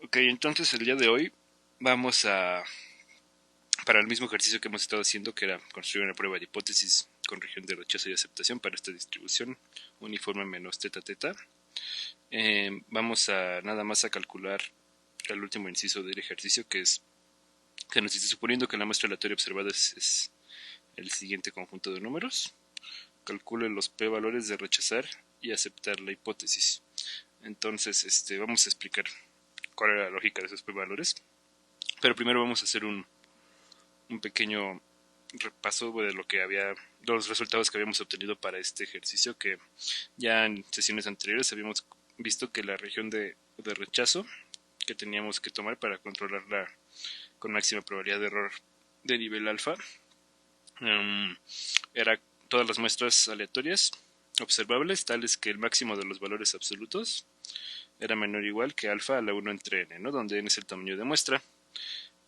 Ok, entonces el día de hoy vamos a, para el mismo ejercicio que hemos estado haciendo, que era construir una prueba de hipótesis con región de rechazo y aceptación para esta distribución uniforme menos teta teta, vamos a nada más a calcular el último inciso del ejercicio, que es que nos dice, suponiendo que la muestra aleatoria observada es el siguiente conjunto de números, calcule los p valores de rechazar y aceptar la hipótesis. Entonces, vamos a explicar cuál era la lógica de esos p valores, pero primero vamos a hacer un pequeño repaso de lo que había, los resultados que habíamos obtenido para este ejercicio, que ya en sesiones anteriores habíamos visto que la región de rechazo que teníamos que tomar para controlarla con máxima probabilidad de error de nivel alfa era todas las muestras aleatorias observables, tales que el máximo de los valores absolutos era menor o igual que alfa a la 1 entre n, ¿no? Donde n es el tamaño de muestra.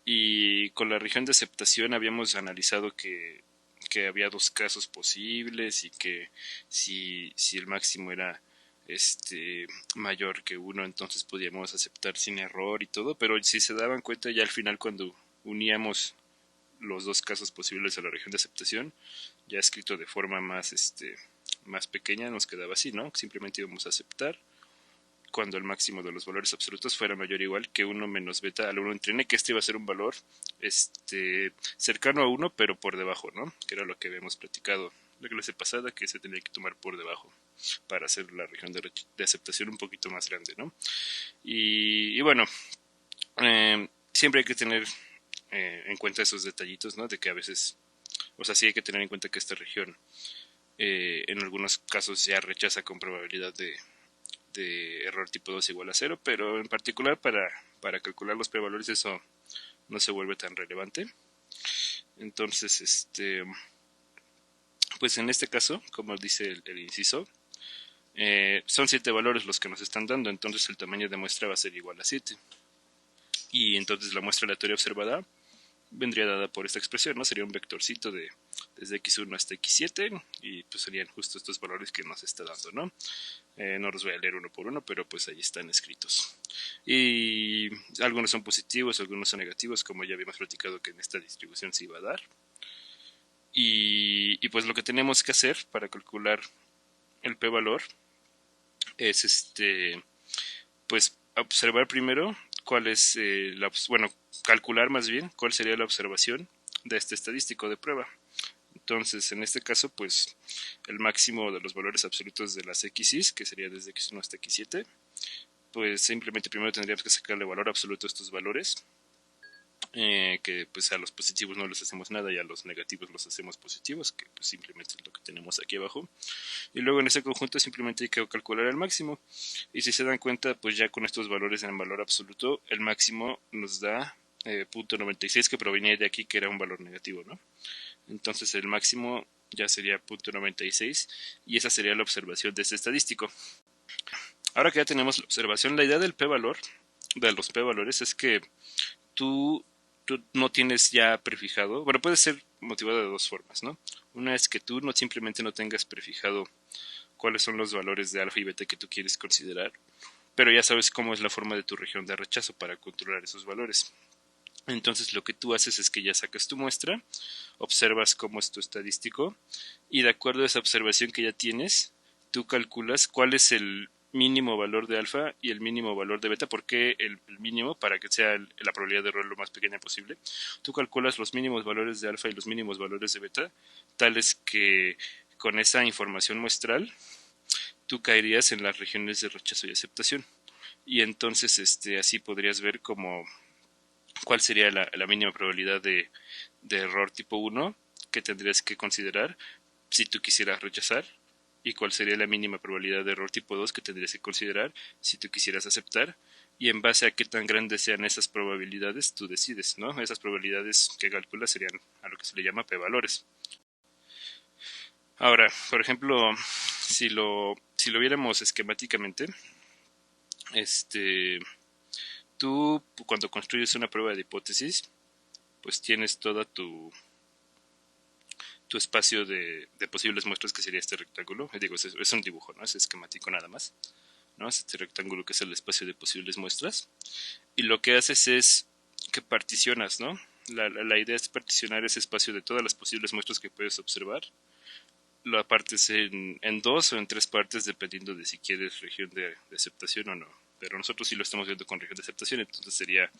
Y con la región de aceptación habíamos analizado que había dos casos posibles y que si el máximo era mayor que 1, entonces podíamos aceptar sin error y todo, pero si se daban cuenta ya al final, cuando uníamos los dos casos posibles a la región de aceptación, ya escrito de forma más pequeña, nos quedaba así, ¿no? Simplemente íbamos a aceptar cuando el máximo de los valores absolutos fuera mayor o igual que 1 menos beta al 1 entre n, que este iba a ser un valor cercano a 1, pero por debajo, ¿no? Que era lo que habíamos platicado la clase pasada, que se tenía que tomar por debajo para hacer la región de aceptación un poquito más grande, ¿no? Y bueno, siempre hay que tener en cuenta esos detallitos, ¿no? De que a veces, o sea, sí hay que tener en cuenta que esta región en algunos casos ya rechaza con probabilidad de error tipo 2 igual a 0, pero en particular para calcular los prevalores eso no se vuelve tan relevante. Entonces, pues en este caso, como dice el inciso, son 7 valores los que nos están dando, entonces el tamaño de muestra va a ser igual a 7. Y entonces la muestra aleatoria observada vendría dada por esta expresión, ¿no? Sería un vectorcito desde x1 hasta x7 y pues serían justo estos valores que nos está dando, ¿no? No los voy a leer uno por uno, pero pues ahí están escritos. Y algunos son positivos, algunos son negativos, como ya habíamos platicado que en esta distribución se iba a dar. Y pues lo que tenemos que hacer para calcular el p-valor es pues observar primero cuál es calcular más bien cuál sería la observación de este estadístico de prueba. Entonces, en este caso, pues el máximo de los valores absolutos de las x's, que sería desde x1 hasta x7, pues simplemente primero tendríamos que sacarle valor absoluto a estos valores, que pues a los positivos no les hacemos nada y a los negativos los hacemos positivos, que pues simplemente es lo que tenemos aquí abajo. Y luego en ese conjunto simplemente hay que calcular el máximo. Y si se dan cuenta, pues ya con estos valores en valor absoluto, el máximo nos da 0.96, que provenía de aquí, que era un valor negativo, ¿no? Entonces el máximo ya sería 0.96 y esa sería la observación de este estadístico. Ahora que ya tenemos la observación, la idea del p-valor, de los p-valores, es que tú no tienes ya prefijado, bueno, puede ser motivado de dos formas, ¿no? Una es que tú no simplemente no tengas prefijado cuáles son los valores de alfa y beta que tú quieres considerar, pero ya sabes cómo es la forma de tu región de rechazo para controlar esos valores. Entonces lo que tú haces es que ya sacas tu muestra, observas cómo es tu estadístico y de acuerdo a esa observación que ya tienes, tú calculas cuál es el mínimo valor de alfa y el mínimo valor de beta. ¿Por qué el mínimo? Para que sea la probabilidad de error lo más pequeña posible. Tú calculas los mínimos valores de alfa y los mínimos valores de beta, tales que con esa información muestral tú caerías en las regiones de rechazo y aceptación. Y entonces así podrías ver como cuál sería la mínima probabilidad de error tipo 1 que tendrías que considerar si tú quisieras rechazar, y cuál sería la mínima probabilidad de error tipo 2 que tendrías que considerar si tú quisieras aceptar, y en base a qué tan grandes sean esas probabilidades tú decides, ¿no? Esas probabilidades que calculas serían a lo que se le llama p-valores. Ahora, por ejemplo, si lo viéramos esquemáticamente, tú cuando construyes una prueba de hipótesis, pues tienes toda tu espacio de posibles muestras, que sería este rectángulo. Digo, es un dibujo, ¿no? Es esquemático nada más. ¿no? Este rectángulo que es el espacio de posibles muestras. Y lo que haces es que particionas, ¿no? La idea es particionar ese espacio de todas las posibles muestras que puedes observar. Lo partes en dos o en tres partes dependiendo de si quieres región de aceptación o no. Pero nosotros sí lo estamos viendo con región de aceptación, entonces sería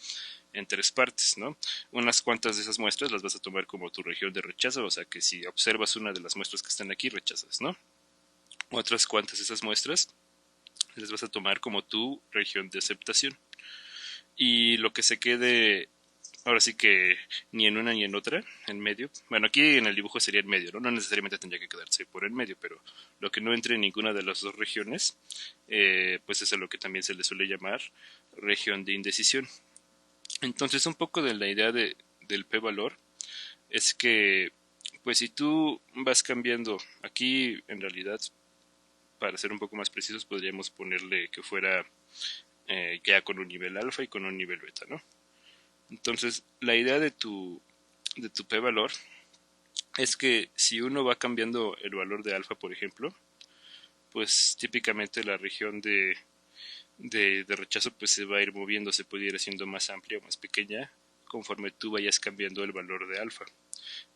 en tres partes, ¿no? Unas cuantas de esas muestras las vas a tomar como tu región de rechazo, o sea que si observas una de las muestras que están aquí, rechazas, ¿no? Otras cuantas de esas muestras las vas a tomar como tu región de aceptación. Y lo que se quede, ahora sí que ni en una ni en otra, en medio. Bueno, aquí en el dibujo sería en medio, ¿no? No necesariamente tendría que quedarse por en medio, pero lo que no entre en ninguna de las dos regiones, pues es a lo que también se le suele llamar región de indecisión. Entonces, un poco de la idea del p-valor es que, pues si tú vas cambiando, aquí en realidad, para ser un poco más precisos, podríamos ponerle que fuera ya con un nivel alfa y con un nivel beta, ¿no? Entonces, la idea de tu p-valor es que si uno va cambiando el valor de alfa, por ejemplo, pues típicamente la región de rechazo pues se va a ir moviendo, se puede ir haciendo más amplia o más pequeña conforme tú vayas cambiando el valor de alfa.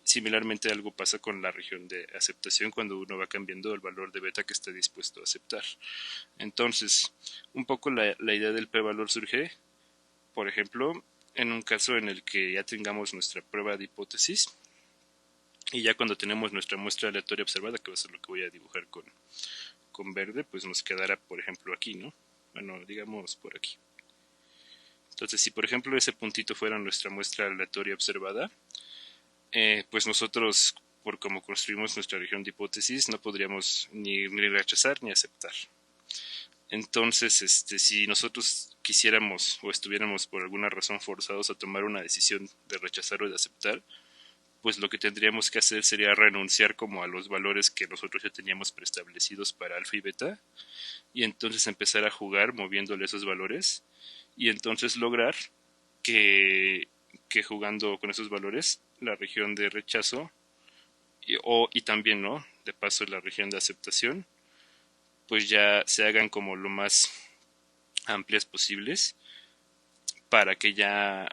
Similarmente algo pasa con la región de aceptación cuando uno va cambiando el valor de beta que está dispuesto a aceptar. Entonces, un poco la idea del p-valor surge, por ejemplo, en un caso en el que ya tengamos nuestra prueba de hipótesis y ya cuando tenemos nuestra muestra aleatoria observada, que va a ser lo que voy a dibujar con verde, pues nos quedará, por ejemplo, aquí, ¿no? Bueno, digamos por aquí. Entonces, si por ejemplo ese puntito fuera nuestra muestra aleatoria observada, pues nosotros, por cómo construimos nuestra región de hipótesis, no podríamos ni rechazar ni aceptar. Entonces, si nosotros quisiéramos o estuviéramos por alguna razón forzados a tomar una decisión de rechazar o de aceptar, pues lo que tendríamos que hacer sería renunciar como a los valores que nosotros ya teníamos preestablecidos para alfa y beta, y entonces empezar a jugar moviéndole esos valores, y entonces lograr que, que jugando con esos valores, la región de rechazo y también, ¿no? De paso la región de aceptación, pues ya se hagan como lo más amplias posibles para que ya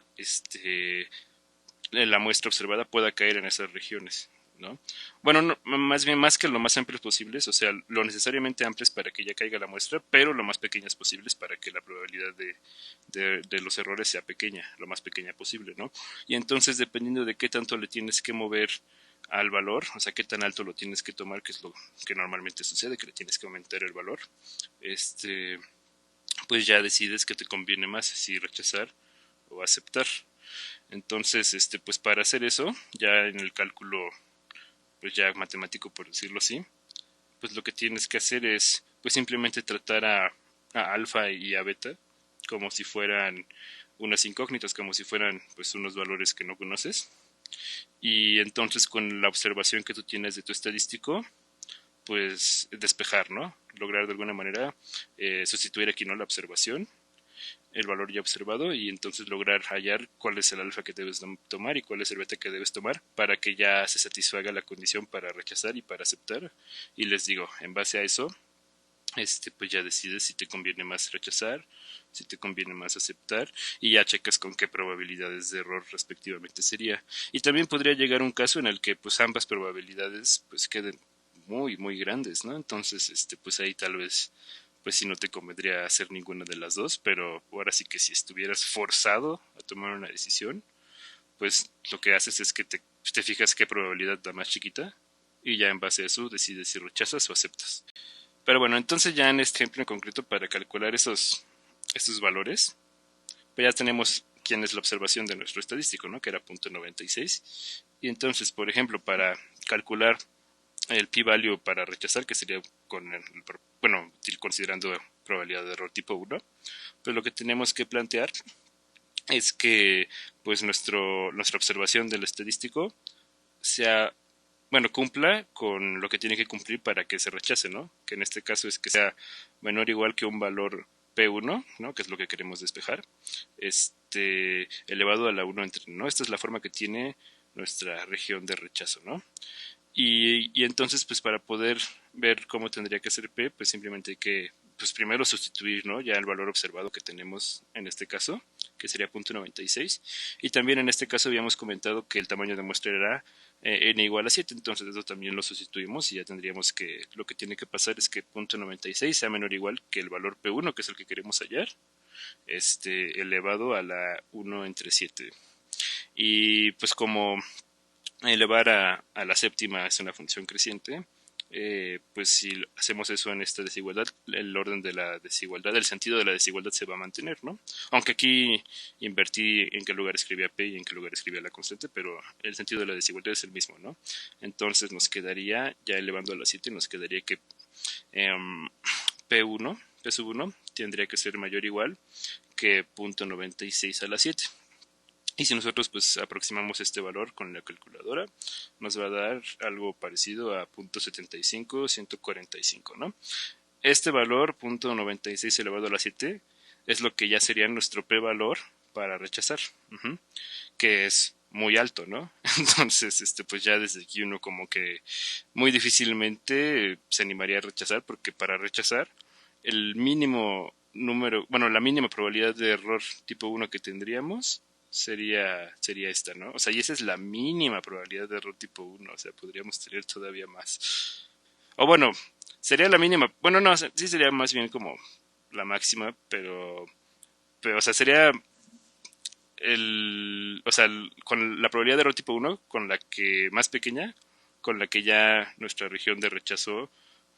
la muestra observada pueda caer en esas regiones, ¿no? Bueno, no, más bien más que lo más amplios posibles, o sea, lo necesariamente amplias para que ya caiga la muestra, pero lo más pequeñas posibles para que la probabilidad de los errores sea pequeña, lo más pequeña posible, ¿no? Y entonces, dependiendo de qué tanto le tienes que mover al valor, o sea, qué tan alto lo tienes que tomar, que es lo que normalmente sucede, que le tienes que aumentar el valor, pues ya decides que te conviene más, si rechazar o aceptar. Entonces, pues para hacer eso, ya en el cálculo, pues ya matemático por decirlo así, pues lo que tienes que hacer es, pues simplemente tratar a alfa y a beta como si fueran unas incógnitas, como si fueran pues unos valores que no conoces. Y entonces con la observación que tú tienes de tu estadístico, pues despejar, ¿no? Lograr de alguna manera sustituir aquí, ¿no? La observación, el valor ya observado, y entonces lograr hallar cuál es el alfa que debes tomar y cuál es el beta que debes tomar para que ya se satisfaga la condición para rechazar y para aceptar. Y les digo, en base a eso, pues ya decides si te conviene más rechazar, si te conviene más aceptar, y ya checas con qué probabilidades de error respectivamente sería. Y también podría llegar un caso en el que pues ambas probabilidades pues queden muy muy grandes, ¿no? Entonces pues ahí tal vez pues si no te convendría hacer ninguna de las dos, pero ahora sí que si estuvieras forzado a tomar una decisión, pues lo que haces es que te fijas qué probabilidad da más chiquita y ya en base a eso decides si rechazas o aceptas. Pero bueno, entonces ya en este ejemplo en concreto para calcular estos valores, pues ya tenemos quién es la observación de nuestro estadístico, ¿no? Que era punto 96. Y entonces, por ejemplo, para calcular el p-value para rechazar, que sería bueno, considerando probabilidad de error tipo 1, pues lo que tenemos que plantear es que pues nuestra observación del estadístico sea, bueno, cumpla con lo que tiene que cumplir para que se rechace, ¿no? Que en este caso es que sea menor o igual que un valor P1, ¿no? Que es lo que queremos despejar, elevado a la 1 entre, ¿no? Esta es la forma que tiene nuestra región de rechazo, ¿no? Y entonces, pues para poder ver cómo tendría que ser P, pues simplemente hay que pues primero sustituir, ¿no? Ya el valor observado que tenemos en este caso, que sería 0.96. Y también en este caso habíamos comentado que el tamaño de muestra era n igual a 7, entonces eso también lo sustituimos y ya tendríamos que, lo que tiene que pasar es que 0.96 sea menor o igual que el valor P1, que es el que queremos hallar, elevado a la 1 entre 7. Y pues como elevar a la séptima es una función creciente, pues si hacemos eso en esta desigualdad, el orden de la desigualdad, el sentido de la desigualdad se va a mantener, ¿no? Aunque aquí invertí en qué lugar escribía P y en qué lugar escribía la constante, pero el sentido de la desigualdad es el mismo, ¿no? Entonces nos quedaría, ya elevando a la 7, nos quedaría que P1, P sub 1, tendría que ser mayor o igual que 0.96 a la 7. Y si nosotros pues aproximamos este valor con la calculadora, nos va a dar algo parecido a 0.75, 145, ¿no? Este valor, 0.96 elevado a la 7, es lo que ya sería nuestro p-valor para rechazar, que es muy alto, ¿no? Entonces, pues ya desde aquí uno como que muy difícilmente se animaría a rechazar, porque para rechazar el mínimo número, bueno, la mínima probabilidad de error tipo 1 que tendríamos sería esta, ¿no? O sea, y esa es la mínima probabilidad de error tipo 1, o sea, podríamos tener todavía más. O bueno, sería la mínima, bueno, no, sí sería más bien como la máxima, pero o sea, sería o sea, con la probabilidad de error tipo 1, con la que más pequeña, con la que ya nuestra región de rechazo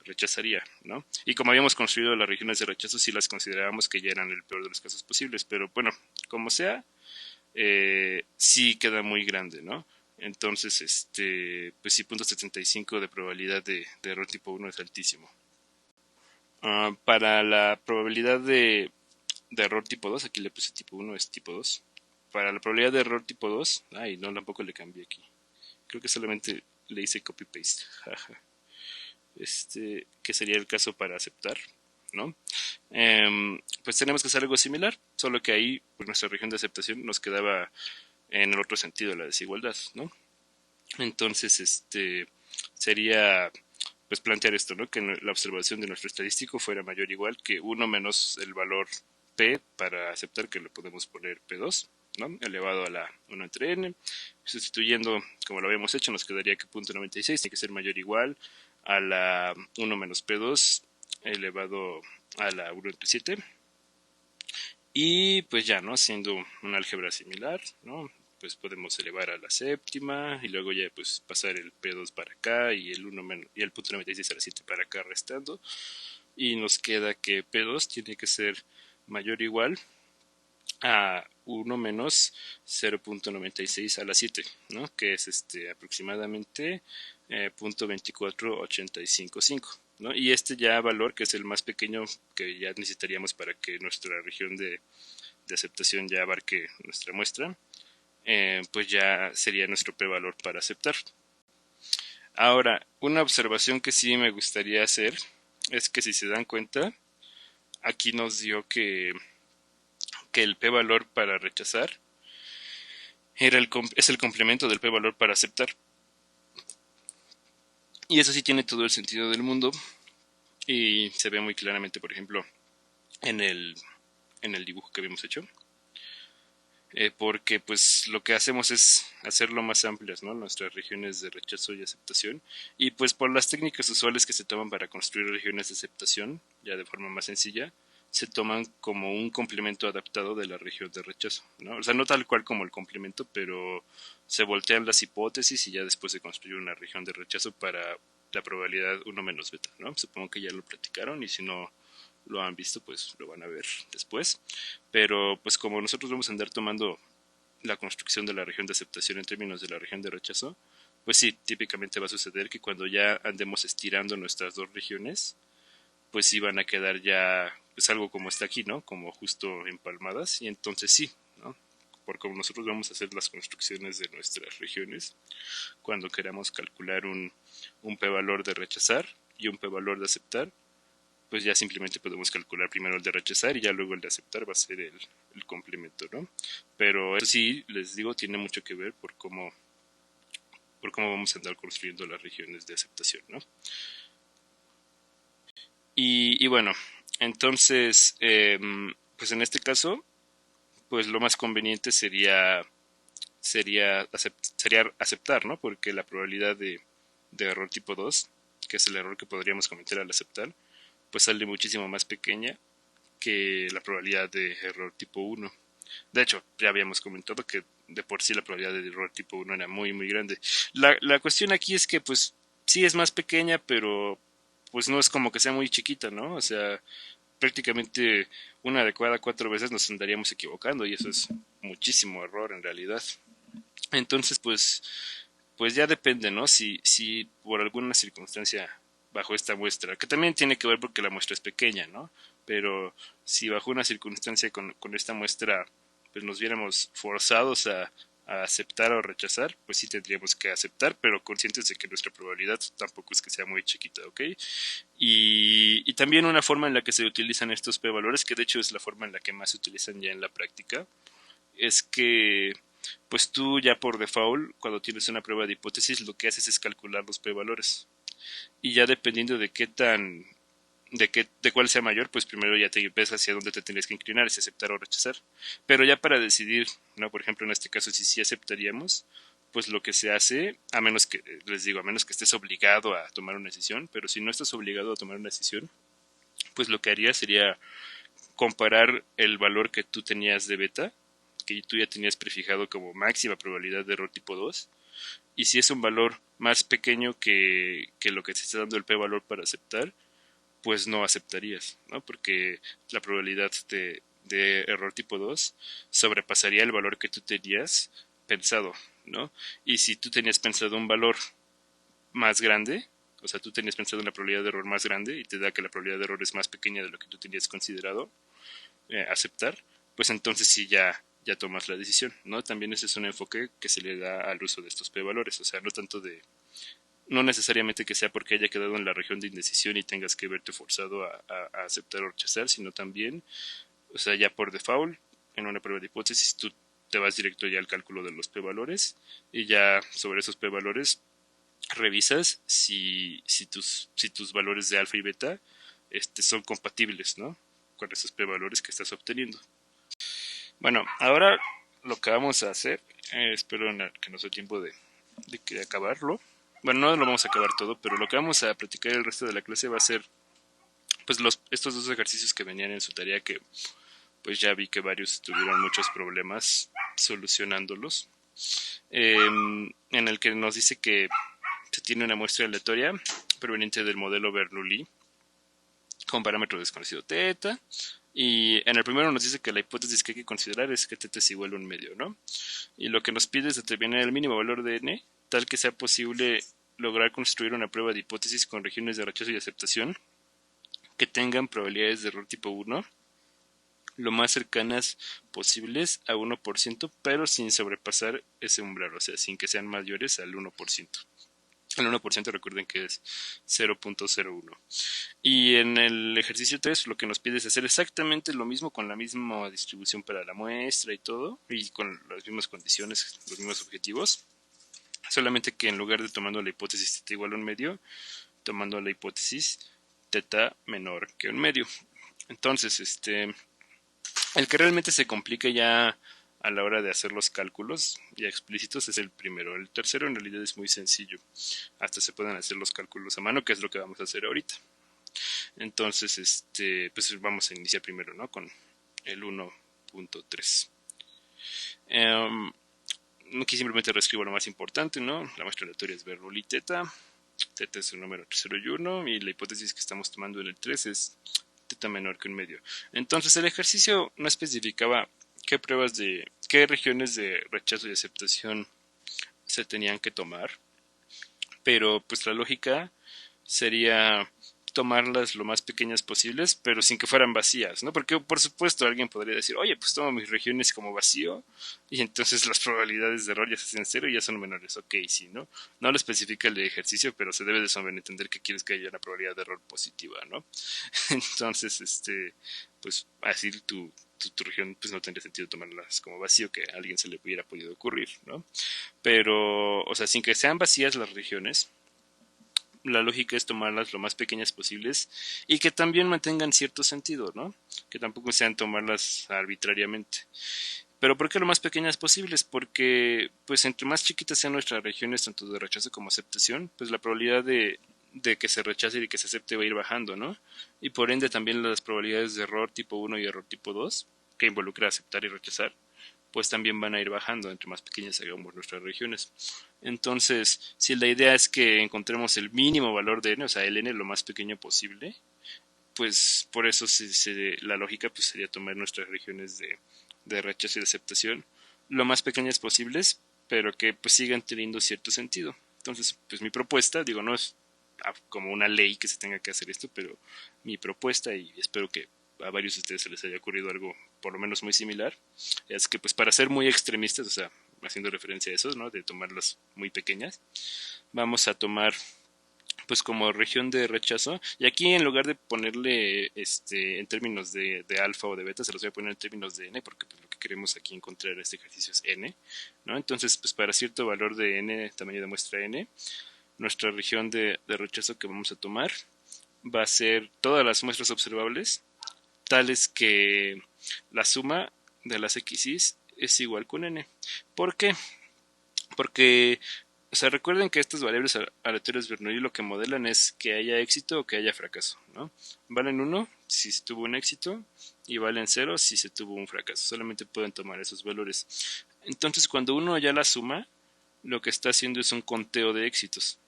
rechazaría, ¿no? Y como habíamos construido las regiones de rechazo, sí las considerábamos que ya eran el peor de los casos posibles, pero bueno, como sea, sí queda muy grande, ¿no? Entonces, pues sí, 0.75 de probabilidad de error tipo 1 es altísimo. Para la probabilidad de error tipo 2, aquí le puse tipo 1, es tipo 2. Para la probabilidad de error tipo 2, ay, no, tampoco le cambié aquí. Creo que solamente le hice copy-paste. Jaja. Que sería el caso para aceptar, ¿no? Pues tenemos que hacer algo similar, solo que ahí pues, nuestra región de aceptación nos quedaba en el otro sentido de la desigualdad, ¿no? Entonces, sería pues plantear esto, ¿no? Que la observación de nuestro estadístico fuera mayor o igual que 1 menos el valor P para aceptar que lo podemos poner P2, ¿no? Elevado a la 1 entre n. Sustituyendo, como lo habíamos hecho, nos quedaría que 0.96 tiene que ser mayor o igual a la 1 menos P2 elevado a la 1 entre 7. Y pues ya, ¿no? Haciendo un álgebra similar, ¿no? Pues podemos elevar a la séptima y luego ya pues pasar el P2 para acá y el 1 menos, y el punto 96 a la 7 para acá restando. Y nos queda que P2 tiene que ser mayor o igual a 1 menos 0.96 a la 7, ¿no? Que es aproximadamente 0.24855, ¿no? Y este ya valor, que es el más pequeño que ya necesitaríamos para que nuestra región de aceptación ya abarque nuestra muestra, pues ya sería nuestro p-valor para aceptar. Ahora, una observación que sí me gustaría hacer es que si se dan cuenta, aquí nos dio que el p-valor para rechazar es el complemento del p-valor para aceptar. Y eso sí tiene todo el sentido del mundo y se ve muy claramente, por ejemplo, en el dibujo que habíamos hecho. Porque pues lo que hacemos es hacerlo más amplias, ¿no? Nuestras regiones de rechazo y aceptación, y pues por las técnicas usuales que se toman para construir regiones de aceptación, ya de forma más sencilla, se toman como un complemento adaptado de la región de rechazo, ¿no? O sea, no tal cual como el complemento, pero se voltean las hipótesis y ya después se construye una región de rechazo para la probabilidad 1 menos beta, ¿no? Supongo que ya lo platicaron y si no lo han visto, pues lo van a ver después. Pero pues como nosotros vamos a andar tomando la construcción de la región de aceptación en términos de la región de rechazo, pues sí, típicamente va a suceder que cuando ya andemos estirando nuestras dos regiones, pues sí van a quedar ya pues algo como está aquí, ¿no? Como justo empalmadas, y entonces sí, ¿no? Porque como nosotros vamos a hacer las construcciones de nuestras regiones, cuando queramos calcular un p-valor de rechazar y un p-valor de aceptar, pues ya simplemente podemos calcular primero el de rechazar y ya luego el de aceptar va a ser el complemento, ¿no? Pero eso sí, les digo, tiene mucho que ver por cómo vamos a andar construyendo las regiones de aceptación, ¿no? Y bueno, Entonces, pues en este caso, pues lo más conveniente sería aceptar, ¿no? Porque la probabilidad de error tipo 2, que es el error que podríamos cometer al aceptar, pues sale muchísimo más pequeña que la probabilidad de error tipo 1. De hecho, ya habíamos comentado que de por sí la probabilidad de error tipo 1 era muy, muy grande. La cuestión aquí es que, pues, sí es más pequeña, pero pues no es como que sea muy chiquita, ¿no? O sea, prácticamente una de cada 4 veces nos andaríamos equivocando y eso es muchísimo error en realidad. Entonces, pues ya depende, ¿no? Si por alguna circunstancia bajo esta muestra, que también tiene que ver porque la muestra es pequeña, ¿no? Pero si bajo una circunstancia con esta muestra pues nos viéramos forzados a aceptar o rechazar, pues sí tendríamos que aceptar, pero conscientes de que nuestra probabilidad tampoco es que sea muy chiquita, ¿ok? Y también una forma en la que se utilizan estos p-valores, que de hecho es la forma en la que más se utilizan ya en la práctica, es que pues tú ya por default, cuando tienes una prueba de hipótesis, lo que haces es calcular los p-valores. Y ya dependiendo de cuál sea mayor, pues primero ya te ves hacia dónde te tienes que inclinar, si aceptar o rechazar. Pero ya para decidir, ¿no? Por ejemplo, en este caso, si sí aceptaríamos, pues lo que se hace, a menos que, les digo, a menos que estés obligado a tomar una decisión, pero si no estás obligado a tomar una decisión, pues lo que haría sería comparar el valor que tú tenías de beta, que tú ya tenías prefijado como máxima probabilidad de error tipo 2, y si es un valor más pequeño que lo que te está dando el p-valor para aceptar, pues no aceptarías, ¿no? Porque la probabilidad de error tipo 2 sobrepasaría el valor que tú tenías pensado, ¿no? Y si tú tenías pensado un valor más grande, o sea, tú tenías pensado una probabilidad de error más grande y te da que la probabilidad de error es más pequeña de lo que tú tenías considerado aceptar, pues entonces sí ya tomas la decisión, ¿no? También ese es un enfoque que se le da al uso de estos p-valores, o sea, no tanto no necesariamente que sea porque haya quedado en la región de indecisión y tengas que verte forzado a aceptar o rechazar, sino también, o sea, ya por default, en una prueba de hipótesis, tú te vas directo ya al cálculo de los p-valores y ya sobre esos p-valores revisas si tus valores de alfa y beta son compatibles, ¿no? Con esos p-valores que estás obteniendo. Bueno, ahora lo que vamos a hacer, espero que nos dé tiempo de acabarlo. Bueno, no lo vamos a acabar todo, pero lo que vamos a platicar el resto de la clase va a ser pues estos dos ejercicios que venían en su tarea que pues ya vi que varios tuvieron muchos problemas solucionándolos. En el que nos dice que se tiene una muestra aleatoria proveniente del modelo Bernoulli con parámetro desconocido teta. Y en el primero nos dice que la hipótesis que hay que considerar es que teta es igual a un medio, ¿no? Y lo que nos pide es determinar el mínimo valor de n, tal que sea posible lograr construir una prueba de hipótesis con regiones de rechazo y aceptación que tengan probabilidades de error tipo 1 lo más cercanas posibles a 1%, pero sin sobrepasar ese umbral, o sea, sin que sean mayores al 1%. El 1% recuerden que es 0.01. Y en el ejercicio 3 lo que nos pide es hacer exactamente lo mismo con la misma distribución para la muestra y todo, y con las mismas condiciones, los mismos objetivos, solamente que en lugar de tomando la hipótesis teta igual a un medio, tomando la hipótesis teta menor que un medio. Entonces, el que realmente se complica ya a la hora de hacer los cálculos ya explícitos es el primero. El tercero en realidad es muy sencillo. Hasta se pueden hacer los cálculos a mano, que es lo que vamos a hacer ahorita. Entonces, pues vamos a iniciar primero, ¿no? Con el 1.3. Aquí simplemente reescribo lo más importante, ¿no? La muestra aleatoria es Bernoulli teta. Teta es un número 0 y 1 y la hipótesis que estamos tomando en el 3 es teta menor que un medio. Entonces el ejercicio no especificaba qué regiones de rechazo y aceptación se tenían que tomar, pero pues la lógica sería tomarlas lo más pequeñas posibles, pero sin que fueran vacías, ¿no? Porque por supuesto alguien podría decir, oye, pues tomo mis regiones como vacío y entonces las probabilidades de error ya se hacen cero y ya son menores. Ok, sí, ¿no? No lo especifica el ejercicio, pero se debe de sobreentender que quieres que haya una probabilidad de error positiva, ¿no? Entonces, pues así tu región pues no tendría sentido tomarlas como vacío que a alguien se le hubiera podido ocurrir, ¿no? Pero, o sea, sin que sean vacías las regiones, la lógica es tomarlas lo más pequeñas posibles y que también mantengan cierto sentido, ¿no? Que tampoco sean tomarlas arbitrariamente. Pero ¿por qué lo más pequeñas posibles? Porque pues entre más chiquitas sean nuestras regiones, tanto de rechazo como aceptación, pues la probabilidad de que se rechace y que se acepte va a ir bajando, ¿no? Y por ende también las probabilidades de error tipo 1 y error tipo 2, que involucra aceptar y rechazar, pues también van a ir bajando entre más pequeñas hagamos nuestras regiones. Entonces, si la idea es que encontremos el mínimo valor de n, o sea, el n lo más pequeño posible, pues por eso la lógica pues sería tomar nuestras regiones de rechazo y de aceptación lo más pequeñas posibles, pero que pues sigan teniendo cierto sentido. Entonces, pues mi propuesta, digo, no es como una ley que se tenga que hacer esto, pero mi propuesta, y espero que a varios de ustedes se les haya ocurrido algo por lo menos muy similar, es que pues para ser muy extremistas, o sea, haciendo referencia a eso, ¿no? De tomarlas muy pequeñas, vamos a tomar pues como región de rechazo, y aquí en lugar de ponerle en términos de alfa o de beta, se los voy a poner en términos de n, porque pues, lo que queremos aquí encontrar en este ejercicio es n, ¿no? Entonces, pues para cierto valor de n, tamaño de muestra n, nuestra región de rechazo que vamos a tomar va a ser todas las muestras observables, tales que la suma de las x's es igual con n. ¿Por qué? Porque, o sea, recuerden que estas variables aleatorias Bernoulli lo que modelan es que haya éxito o que haya fracaso, ¿no? Valen 1 si se tuvo un éxito y valen 0 si se tuvo un fracaso. Solamente pueden tomar esos valores. Entonces, cuando uno ya la suma, lo que está haciendo es un conteo de éxitos.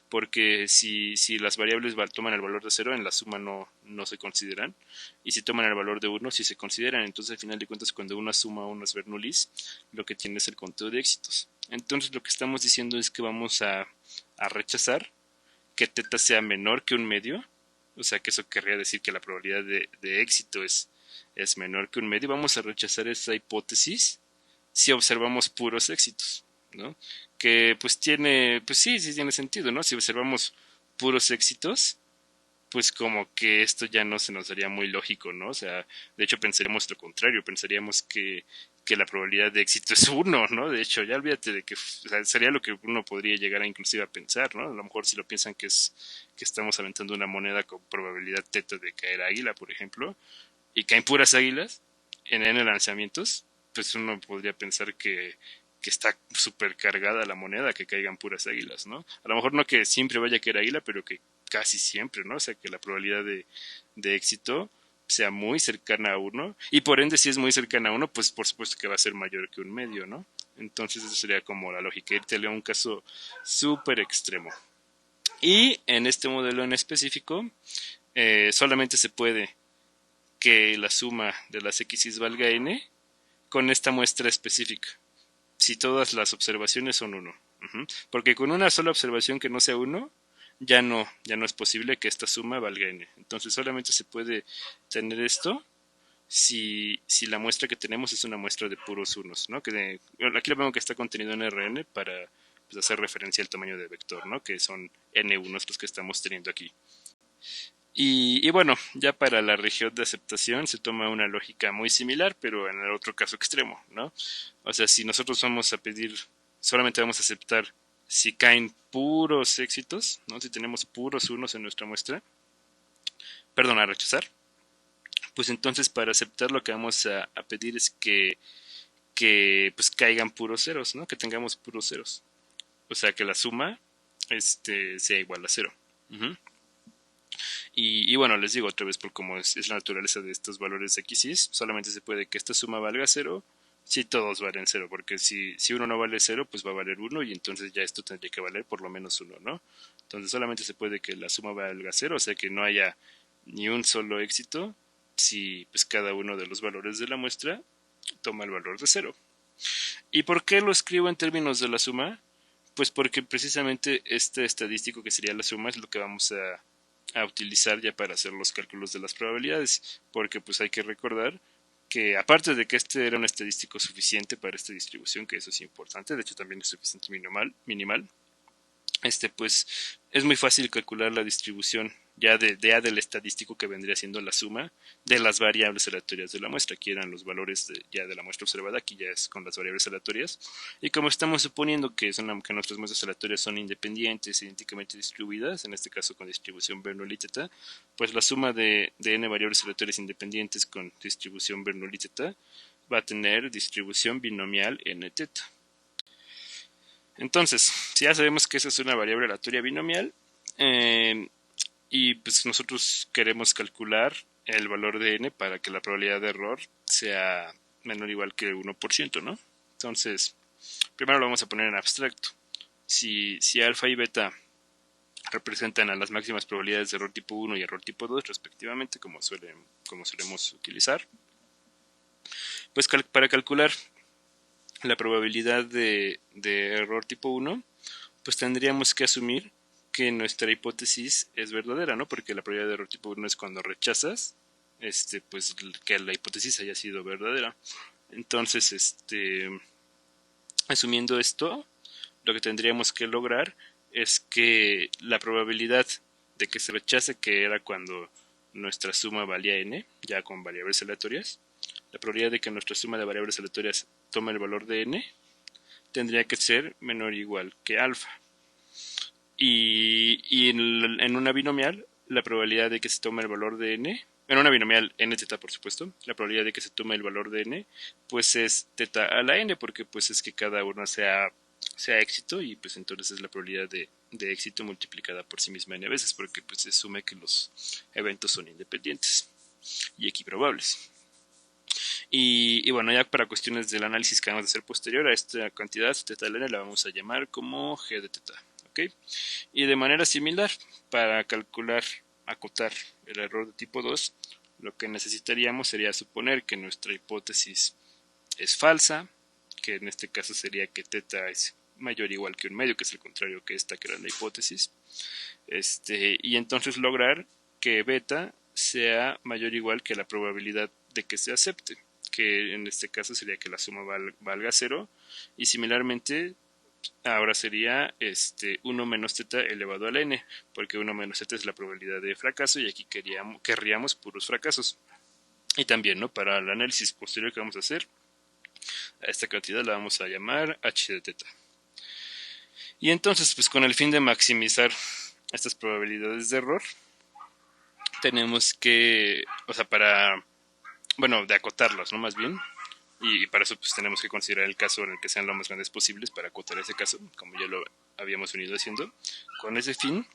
Porque si las variables toman el valor de 0, en la suma no se consideran. Y si toman el valor de 1, sí se consideran. Entonces, al final de cuentas, cuando uno suma unos Bernoullis, lo que tiene es el conteo de éxitos. Entonces, lo que estamos diciendo es que vamos a rechazar que teta sea menor que un medio. O sea, que eso querría decir que la probabilidad de éxito es menor que un medio. Vamos a rechazar esa hipótesis si observamos puros éxitos, ¿no? Que pues sí tiene sentido, ¿no? Si observamos puros éxitos, pues como que esto ya no se nos daría muy lógico, ¿no? O sea, de hecho pensaríamos lo contrario, pensaríamos que la probabilidad de éxito es 1, ¿no? De hecho, ya olvídate de que, o sea, sería lo que uno podría llegar a inclusive a pensar, ¿no? A lo mejor si lo piensan que estamos aventando una moneda con probabilidad teta de caer águila, por ejemplo, y caen puras águilas en N lanzamientos, pues uno podría pensar que está súper cargada la moneda, que caigan puras águilas, ¿no? A lo mejor no que siempre vaya a caer águila, pero que casi siempre, ¿no? O sea, que la probabilidad de éxito sea muy cercana a 1, y por ende si es muy cercana a 1, pues por supuesto que va a ser mayor que un medio, ¿no? Entonces eso sería como la lógica, irte a un caso súper extremo. Y en este modelo en específico, solamente se puede que la suma de las x's valga n con esta muestra específica, si todas las observaciones son 1. Porque con una sola observación que no sea 1, ya no es posible que esta suma valga n. Entonces solamente se puede tener esto si la muestra que tenemos es una muestra de puros unos, ¿no? Aquí lo vemos que está contenido en Rn para pues, hacer referencia al tamaño de vector, ¿no? Que son n1 los que estamos teniendo aquí. Y bueno, ya para la región de aceptación se toma una lógica muy similar, pero en el otro caso extremo, ¿no? O sea, si nosotros vamos a pedir, solamente vamos a aceptar si caen puros éxitos, ¿no? Si tenemos puros unos en nuestra muestra, perdón, a rechazar, pues entonces para aceptar lo que vamos a pedir es que pues caigan puros ceros, ¿no? Que tengamos puros ceros. O sea, que la suma sea igual a 0. Y bueno, les digo otra vez, por cómo es la naturaleza de estos valores x y y, solamente se puede que esta suma valga 0 si todos valen 0, porque si uno no vale 0, pues va a valer 1 y entonces ya esto tendría que valer por lo menos 1, ¿no? Entonces solamente se puede que la suma valga 0, o sea que no haya ni un solo éxito si pues cada uno de los valores de la muestra toma el valor de 0. ¿Y por qué lo escribo en términos de la suma? Pues porque precisamente este estadístico que sería la suma es lo que vamos a utilizar ya para hacer los cálculos de las probabilidades, porque pues hay que recordar que aparte de que este era un estadístico suficiente para esta distribución, que eso es importante, de hecho también es suficiente minimal, pues es muy fácil calcular la distribución ya del estadístico, que vendría siendo la suma de las variables aleatorias de la muestra. Aquí eran los valores ya de la muestra observada, aquí ya es con las variables aleatorias. Y como estamos suponiendo que nuestras muestras aleatorias son independientes, idénticamente distribuidas, en este caso con distribución Bernoulli θ, pues la suma de n variables aleatorias independientes con distribución Bernoulli θ va a tener distribución binomial n θ. Entonces, si ya sabemos que esa es una variable aleatoria binomial, y pues nosotros queremos calcular el valor de n para que la probabilidad de error sea menor o igual que 1%, ¿no? Entonces, primero lo vamos a poner en abstracto. Si alfa y beta representan a las máximas probabilidades de error tipo 1 y error tipo 2 respectivamente, como solemos utilizar, pues para calcular la probabilidad de error tipo 1, pues tendríamos que asumir que nuestra hipótesis es verdadera, ¿no? Porque la probabilidad de error tipo 1 es cuando rechazas pues que la hipótesis haya sido verdadera. Entonces, asumiendo esto, lo que tendríamos que lograr es que la probabilidad de que se rechace, que era cuando nuestra suma valía n, ya con variables aleatorias, la probabilidad de que nuestra suma de variables aleatorias tome el valor de n tendría que ser menor o igual que alfa. Y en una binomial, la probabilidad de que se tome el valor de n, en una binomial nθ por supuesto, la probabilidad de que se tome el valor de n, pues es θ a la n, porque pues es que cada una sea éxito, y pues entonces es la probabilidad de éxito multiplicada por sí misma n veces, porque pues se asume que los eventos son independientes y equiprobables. Y bueno, ya para cuestiones del análisis que vamos a hacer posterior a esta cantidad θ de la n, la vamos a llamar como g de θ. ¿Okay? Y de manera similar, para calcular, acotar el error de tipo 2, lo que necesitaríamos sería suponer que nuestra hipótesis es falsa, que en este caso sería que θ es mayor o igual que un medio, que es el contrario que esta, que era la hipótesis, y entonces lograr que beta sea mayor o igual que la probabilidad de que se acepte, que en este caso sería que la suma valga 0, y similarmente ahora sería 1 menos θ elevado a la n, porque 1 menos θ es la probabilidad de fracaso, y aquí querríamos puros fracasos. Y también, ¿no?, para el análisis posterior que vamos a hacer, a esta cantidad la vamos a llamar h de θ. Y entonces, pues con el fin de maximizar estas probabilidades de error, tenemos que, o sea, de acotarlas, ¿no?, más bien. Y para eso pues tenemos que considerar el caso en el que sean lo más grandes posibles para acotar ese caso, como ya lo habíamos venido haciendo. Con ese fin,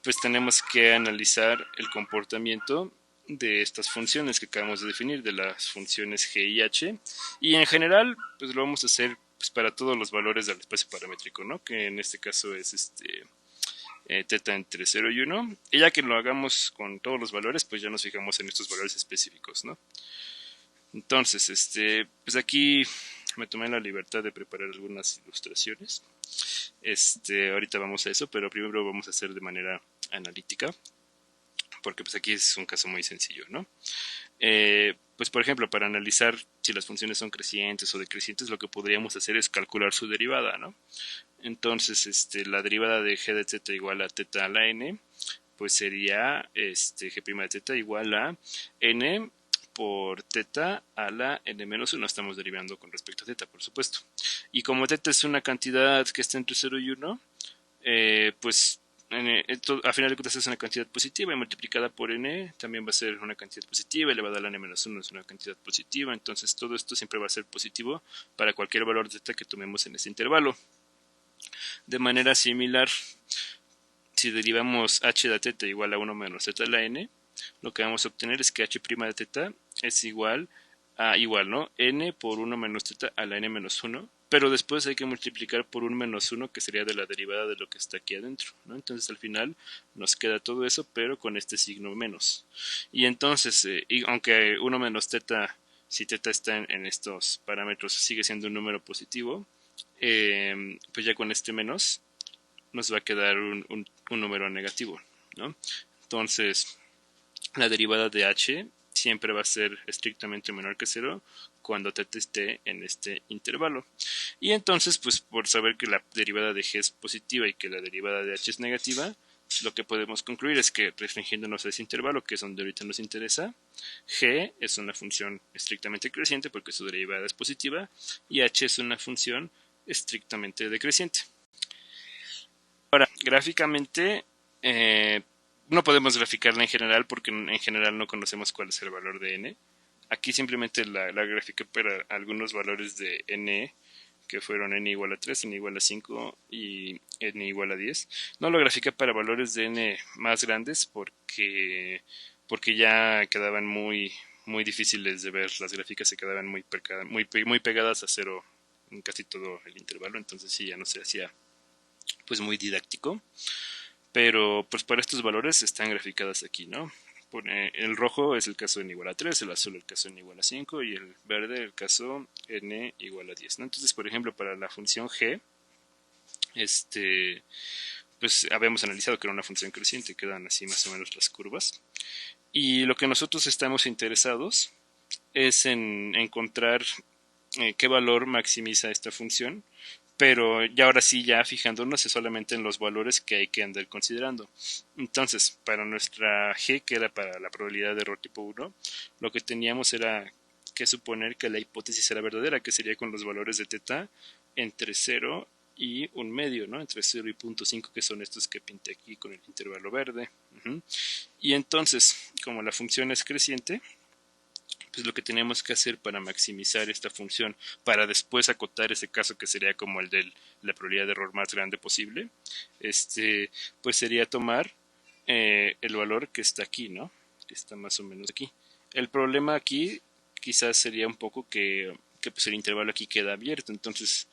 pues tenemos que analizar el comportamiento de estas funciones que acabamos de definir, de las funciones g y h, y en general pues lo vamos a hacer pues para todos los valores del espacio paramétrico, ¿no?, que en este caso es θ entre 0 y 1, y ya que lo hagamos con todos los valores, pues ya nos fijamos en estos valores específicos, ¿no? Entonces, pues aquí me tomé la libertad de preparar algunas ilustraciones. Ahorita vamos a eso, pero primero vamos a hacer de manera analítica, porque pues aquí es un caso muy sencillo, ¿no? Pues por ejemplo, para analizar si las funciones son crecientes o decrecientes, lo que podríamos hacer es calcular su derivada, ¿no? Entonces, la derivada de g de θ igual a θ a la n, pues sería g' de θ igual a n por θ a la n-1. Estamos derivando con respecto a θ, por supuesto. Y como θ es una cantidad que está entre 0 y 1, pues a final de cuentas es una cantidad positiva, y multiplicada por n también va a ser una cantidad positiva, elevada a la n-1 es una cantidad positiva. Entonces todo esto siempre va a ser positivo para cualquier valor de θ que tomemos en ese intervalo. De manera similar, si derivamos h de θ igual a 1 menos θ a la n, lo que vamos a obtener es que h' de θ es igual, ¿no?, n por 1 menos θ a la n-1, pero después hay que multiplicar por un menos 1, que sería de la derivada de lo que está aquí adentro, ¿no? Entonces al final nos queda todo eso, pero con este signo menos. Y entonces, aunque 1 menos θ, si θ está en estos parámetros, sigue siendo un número positivo, pues ya con este menos nos va a quedar un número negativo, ¿no? Entonces, la derivada de h siempre va a ser estrictamente menor que 0 cuando θ esté en este intervalo. Y entonces, pues por saber que la derivada de g es positiva y que la derivada de h es negativa, pues, lo que podemos concluir es que restringiéndonos a ese intervalo, que es donde ahorita nos interesa, g es una función estrictamente creciente porque su derivada es positiva, y h es una función estrictamente decreciente. Ahora, gráficamente, no podemos graficarla en general porque en general no conocemos cuál es el valor de n. Aquí simplemente la grafiqué para algunos valores de n, que fueron n igual a 3, n igual a 5 y n igual a 10. No lo grafiqué para valores de n más grandes porque ya quedaban muy difíciles de ver. Las gráficas se quedaban muy pegadas a cero en casi todo el intervalo, entonces sí, ya no se hacía pues muy didáctico. Pero pues para estos valores están graficadas aquí, ¿no? El rojo es el caso n igual a 3, el azul el caso n igual a 5 y el verde el caso n igual a 10, ¿no? Entonces, por ejemplo, para la función g, pues habíamos analizado que era una función creciente, quedan así más o menos las curvas. Y lo que nosotros estamos interesados es en encontrar qué valor maximiza esta función, pero ya ahora sí, ya fijándonos solamente en los valores que hay que andar considerando. Entonces, para nuestra g, que era para la probabilidad de error tipo 1, lo que teníamos era que suponer que la hipótesis era verdadera, que sería con los valores de teta entre 0 y un medio, ¿no? Entre 0 y 0.5, que son estos que pinté aquí con el intervalo verde. Y entonces, como la función es creciente, pues lo que tenemos que hacer para maximizar esta función, para después acotar ese caso que sería como el de la probabilidad de error más grande posible, pues sería tomar el valor que está aquí, ¿no? Que está más o menos aquí. El problema aquí quizás sería un poco que pues el intervalo aquí queda abierto, entonces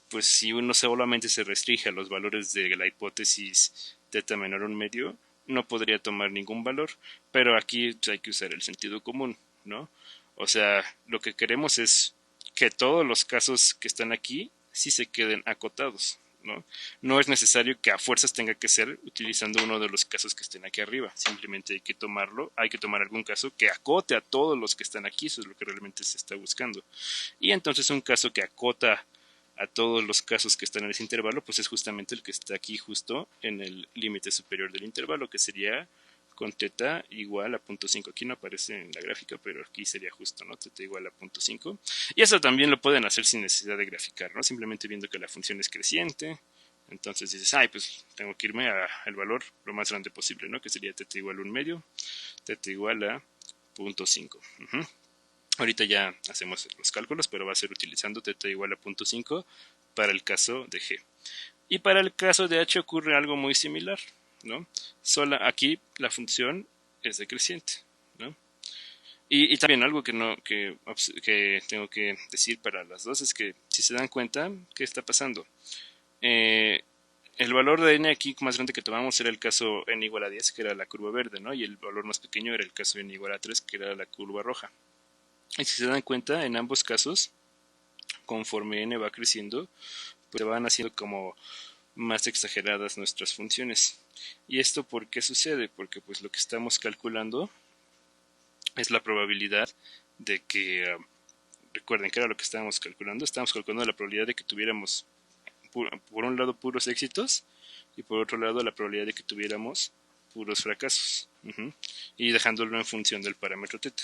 pues si uno solamente se restringe a los valores de la hipótesis teta menor a un medio, no podría tomar ningún valor, pero aquí pues, hay que usar el sentido común, ¿no? O sea, lo que queremos es que todos los casos que están aquí sí se queden acotados, ¿no? No es necesario que a fuerzas tenga que ser utilizando uno de los casos que estén aquí arriba, simplemente hay que tomar algún caso que acote a todos los que están aquí, eso es lo que realmente se está buscando. Y entonces un caso que acota a todos los casos que están en ese intervalo, pues es justamente el que está aquí justo en el límite superior del intervalo, que sería con teta igual a 0.5. Aquí no aparece en la gráfica, pero aquí sería justo, ¿no? Teta igual a 0.5. Y eso también lo pueden hacer sin necesidad de graficar, ¿no? Simplemente viendo que la función es creciente. Entonces dices, pues tengo que irme al valor lo más grande posible, ¿no? Que sería teta igual a un medio, teta igual a 0.5. Ahorita ya hacemos los cálculos, pero va a ser utilizando teta igual a 0.5 para el caso de g. Y para el caso de h ocurre algo muy similar, ¿no? Aquí la función es decreciente, ¿no? Y también algo que tengo que decir para las dos es que si se dan cuenta, ¿qué está pasando? El valor de n aquí más grande que tomamos era el caso n igual a 10, que era la curva verde, ¿no? Y el valor más pequeño era el caso n igual a 3, que era la curva roja. Y si se dan cuenta, en ambos casos, conforme n va creciendo, pues se van haciendo como más exageradas nuestras funciones. ¿Y esto por qué sucede? Porque pues lo que estamos calculando es la probabilidad de que, recuerden que era lo que estábamos calculando la probabilidad de que tuviéramos por un lado puros éxitos y por otro lado la probabilidad de que tuviéramos puros fracasos, y dejándolo en función del parámetro teta.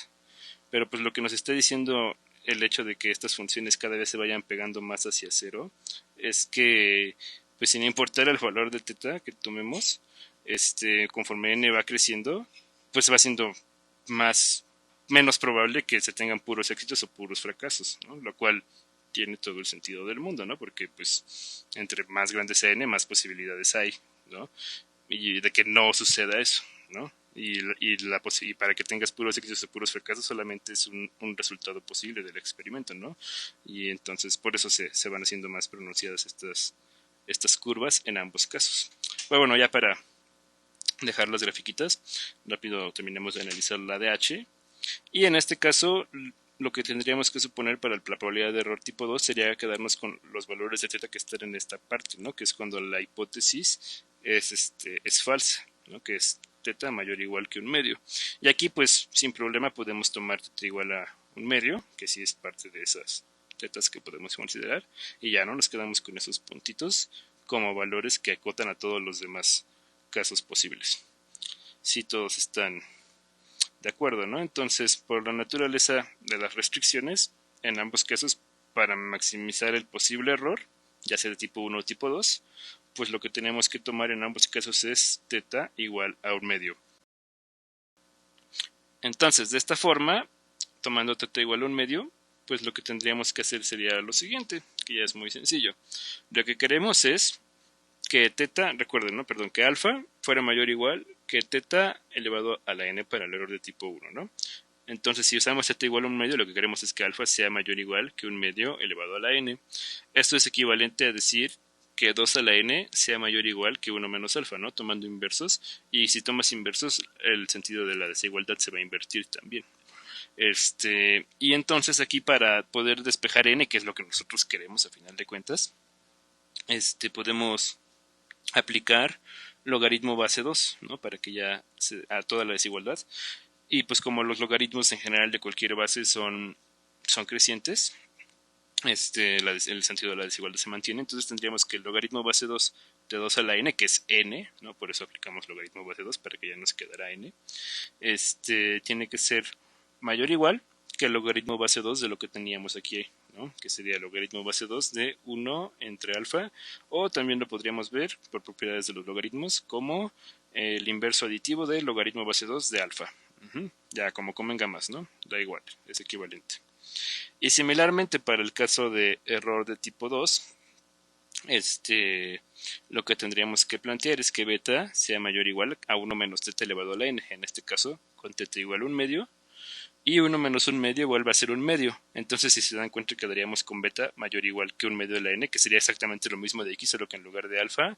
Pero pues lo que nos está diciendo el hecho de que estas funciones cada vez se vayan pegando más hacia cero es que pues sin importar el valor de teta que tomemos, conforme n va creciendo, pues va siendo menos probable que se tengan puros éxitos o puros fracasos, ¿no? Lo cual tiene todo el sentido del mundo, ¿no? Porque pues entre más grande sea n, más posibilidades hay, ¿no? Y de que no suceda eso, ¿no? Y para que tengas puros éxitos o puros fracasos solamente es un resultado posible del experimento, ¿no? Y entonces por eso se van haciendo más pronunciadas estas curvas en ambos casos. Pero bueno, ya para dejar las grafiquitas, rápido terminemos de analizar la de H. Y en este caso, lo que tendríamos que suponer para la probabilidad de error tipo 2 sería quedarnos con los valores de teta que están en esta parte, ¿no? Que es cuando la hipótesis es falsa, ¿no? Que es teta mayor o igual que un medio. Y aquí pues sin problema podemos tomar teta igual a un medio, que sí es parte de esas tetas que podemos considerar, y ya no nos quedamos con esos puntitos como valores que acotan a todos los demás casos posibles. Si todos están de acuerdo, ¿no? Entonces, por la naturaleza de las restricciones, en ambos casos, para maximizar el posible error, ya sea de tipo 1 o tipo 2, pues lo que tenemos que tomar en ambos casos es θ igual a 1/2. Entonces, de esta forma, tomando θ igual a 1/2, pues lo que tendríamos que hacer sería lo siguiente, que ya es muy sencillo. Lo que queremos es que θ, recuerden, ¿no? Perdón, que alfa fuera mayor o igual que θ elevado a la n para el error de tipo 1, ¿no? Entonces, si usamos θ igual a 1/2, lo que queremos es que alfa sea mayor o igual que 1/2 elevado a la n. Esto es equivalente a decir que 2 a la n sea mayor o igual que 1 menos alfa, ¿no? Tomando inversos. Y si tomas inversos, el sentido de la desigualdad se va a invertir también. Y entonces aquí para poder despejar n, que es lo que nosotros queremos a final de cuentas, podemos aplicar logaritmo base 2, ¿no? Para que ya a toda la desigualdad. Y pues como los logaritmos en general de cualquier base son crecientes, el sentido de la desigualdad se mantiene. Entonces tendríamos que el logaritmo base 2 de 2 a la n, que es n, ¿no? Por eso aplicamos logaritmo base 2 para que ya nos quedara n. Tiene que ser mayor o igual que el logaritmo base 2 de lo que teníamos aquí, ¿no? Que sería el logaritmo base 2 de 1 entre alfa, o también lo podríamos ver por propiedades de los logaritmos como el inverso aditivo del logaritmo base 2 de alfa. Ya como convenga más, ¿no? Da igual, es equivalente. Y similarmente para el caso de error de tipo 2, lo que tendríamos que plantear es que beta sea mayor o igual a 1 menos θ elevado a la n, en este caso con θ igual a 1/2, y 1 menos 1/2 vuelve a ser 1/2. Entonces, si se dan cuenta, quedaríamos con beta mayor o igual que 1/2 de la n, que sería exactamente lo mismo de x, solo que en lugar de alfa,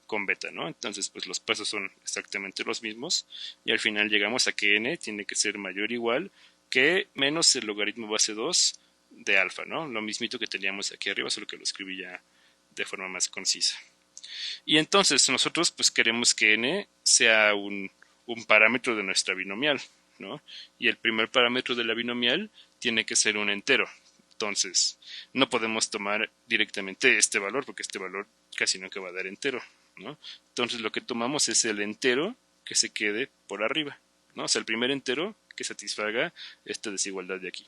con beta, ¿no? Entonces, pues los pasos son exactamente los mismos, y al final llegamos a que n tiene que ser mayor o igual que menos el logaritmo base 2 de alfa, ¿no? Lo mismito que teníamos aquí arriba, solo que lo escribí ya de forma más concisa. Y entonces, nosotros pues queremos que n sea un parámetro de nuestra binomial, ¿no? Y el primer parámetro de la binomial tiene que ser un entero. Entonces, no podemos tomar directamente este valor, porque este valor casi nunca va a dar entero, ¿no? Entonces, lo que tomamos es el entero que se quede por arriba, ¿no? O sea, el primer entero que satisfaga esta desigualdad de aquí.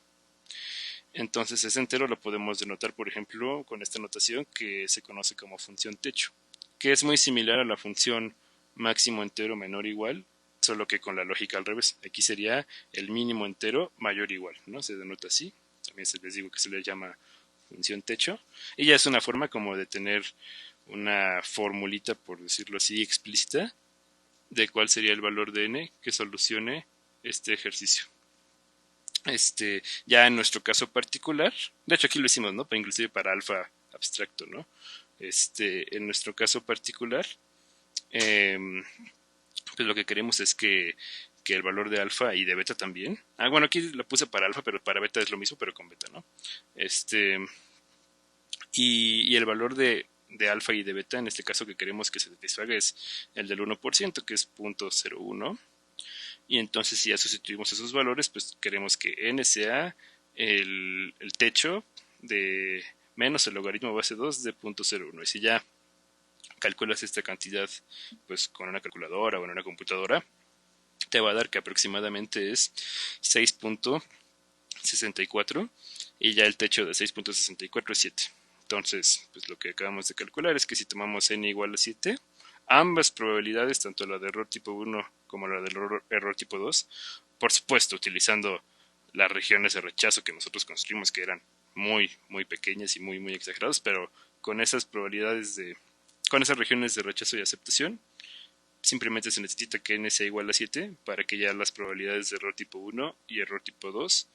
Entonces, ese entero lo podemos denotar, por ejemplo, con esta notación que se conoce como función techo, que es muy similar a la función máximo entero menor o igual, solo que con la lógica al revés. Aquí sería el mínimo entero mayor o igual, ¿no? Se denota así. También les digo que se le llama función techo. Y ya es una forma como de tener una formulita, por decirlo así, explícita, de cuál sería el valor de n que solucione este ejercicio. Ya en nuestro caso particular, de hecho aquí lo hicimos, ¿no? Pero inclusive para alfa abstracto, ¿no? En nuestro caso particular, pues lo que queremos es que el valor de alfa y de beta también. Bueno, aquí lo puse para alfa, pero para beta es lo mismo, pero con beta, ¿no? Y el valor de alfa y de beta, en este caso que queremos que se satisfaga, es el del 1%, que es 0.01. Y entonces, si ya sustituimos esos valores, pues queremos que n sea el techo de menos el logaritmo base 2 de 0.01. Y si ya calculas esta cantidad pues con una calculadora o en una computadora, te va a dar que aproximadamente es 6.64 y ya el techo de 6.64 es 7. Entonces, pues lo que acabamos de calcular es que si tomamos n igual a 7, ambas probabilidades, tanto la de error tipo 1 como la del error tipo 2, por supuesto utilizando las regiones de rechazo que nosotros construimos, que eran muy, muy pequeñas y muy, muy exageradas, pero con esas probabilidades con esas regiones de rechazo y aceptación, simplemente se necesita que n sea igual a 7 para que ya las probabilidades de error tipo 1 y error tipo 2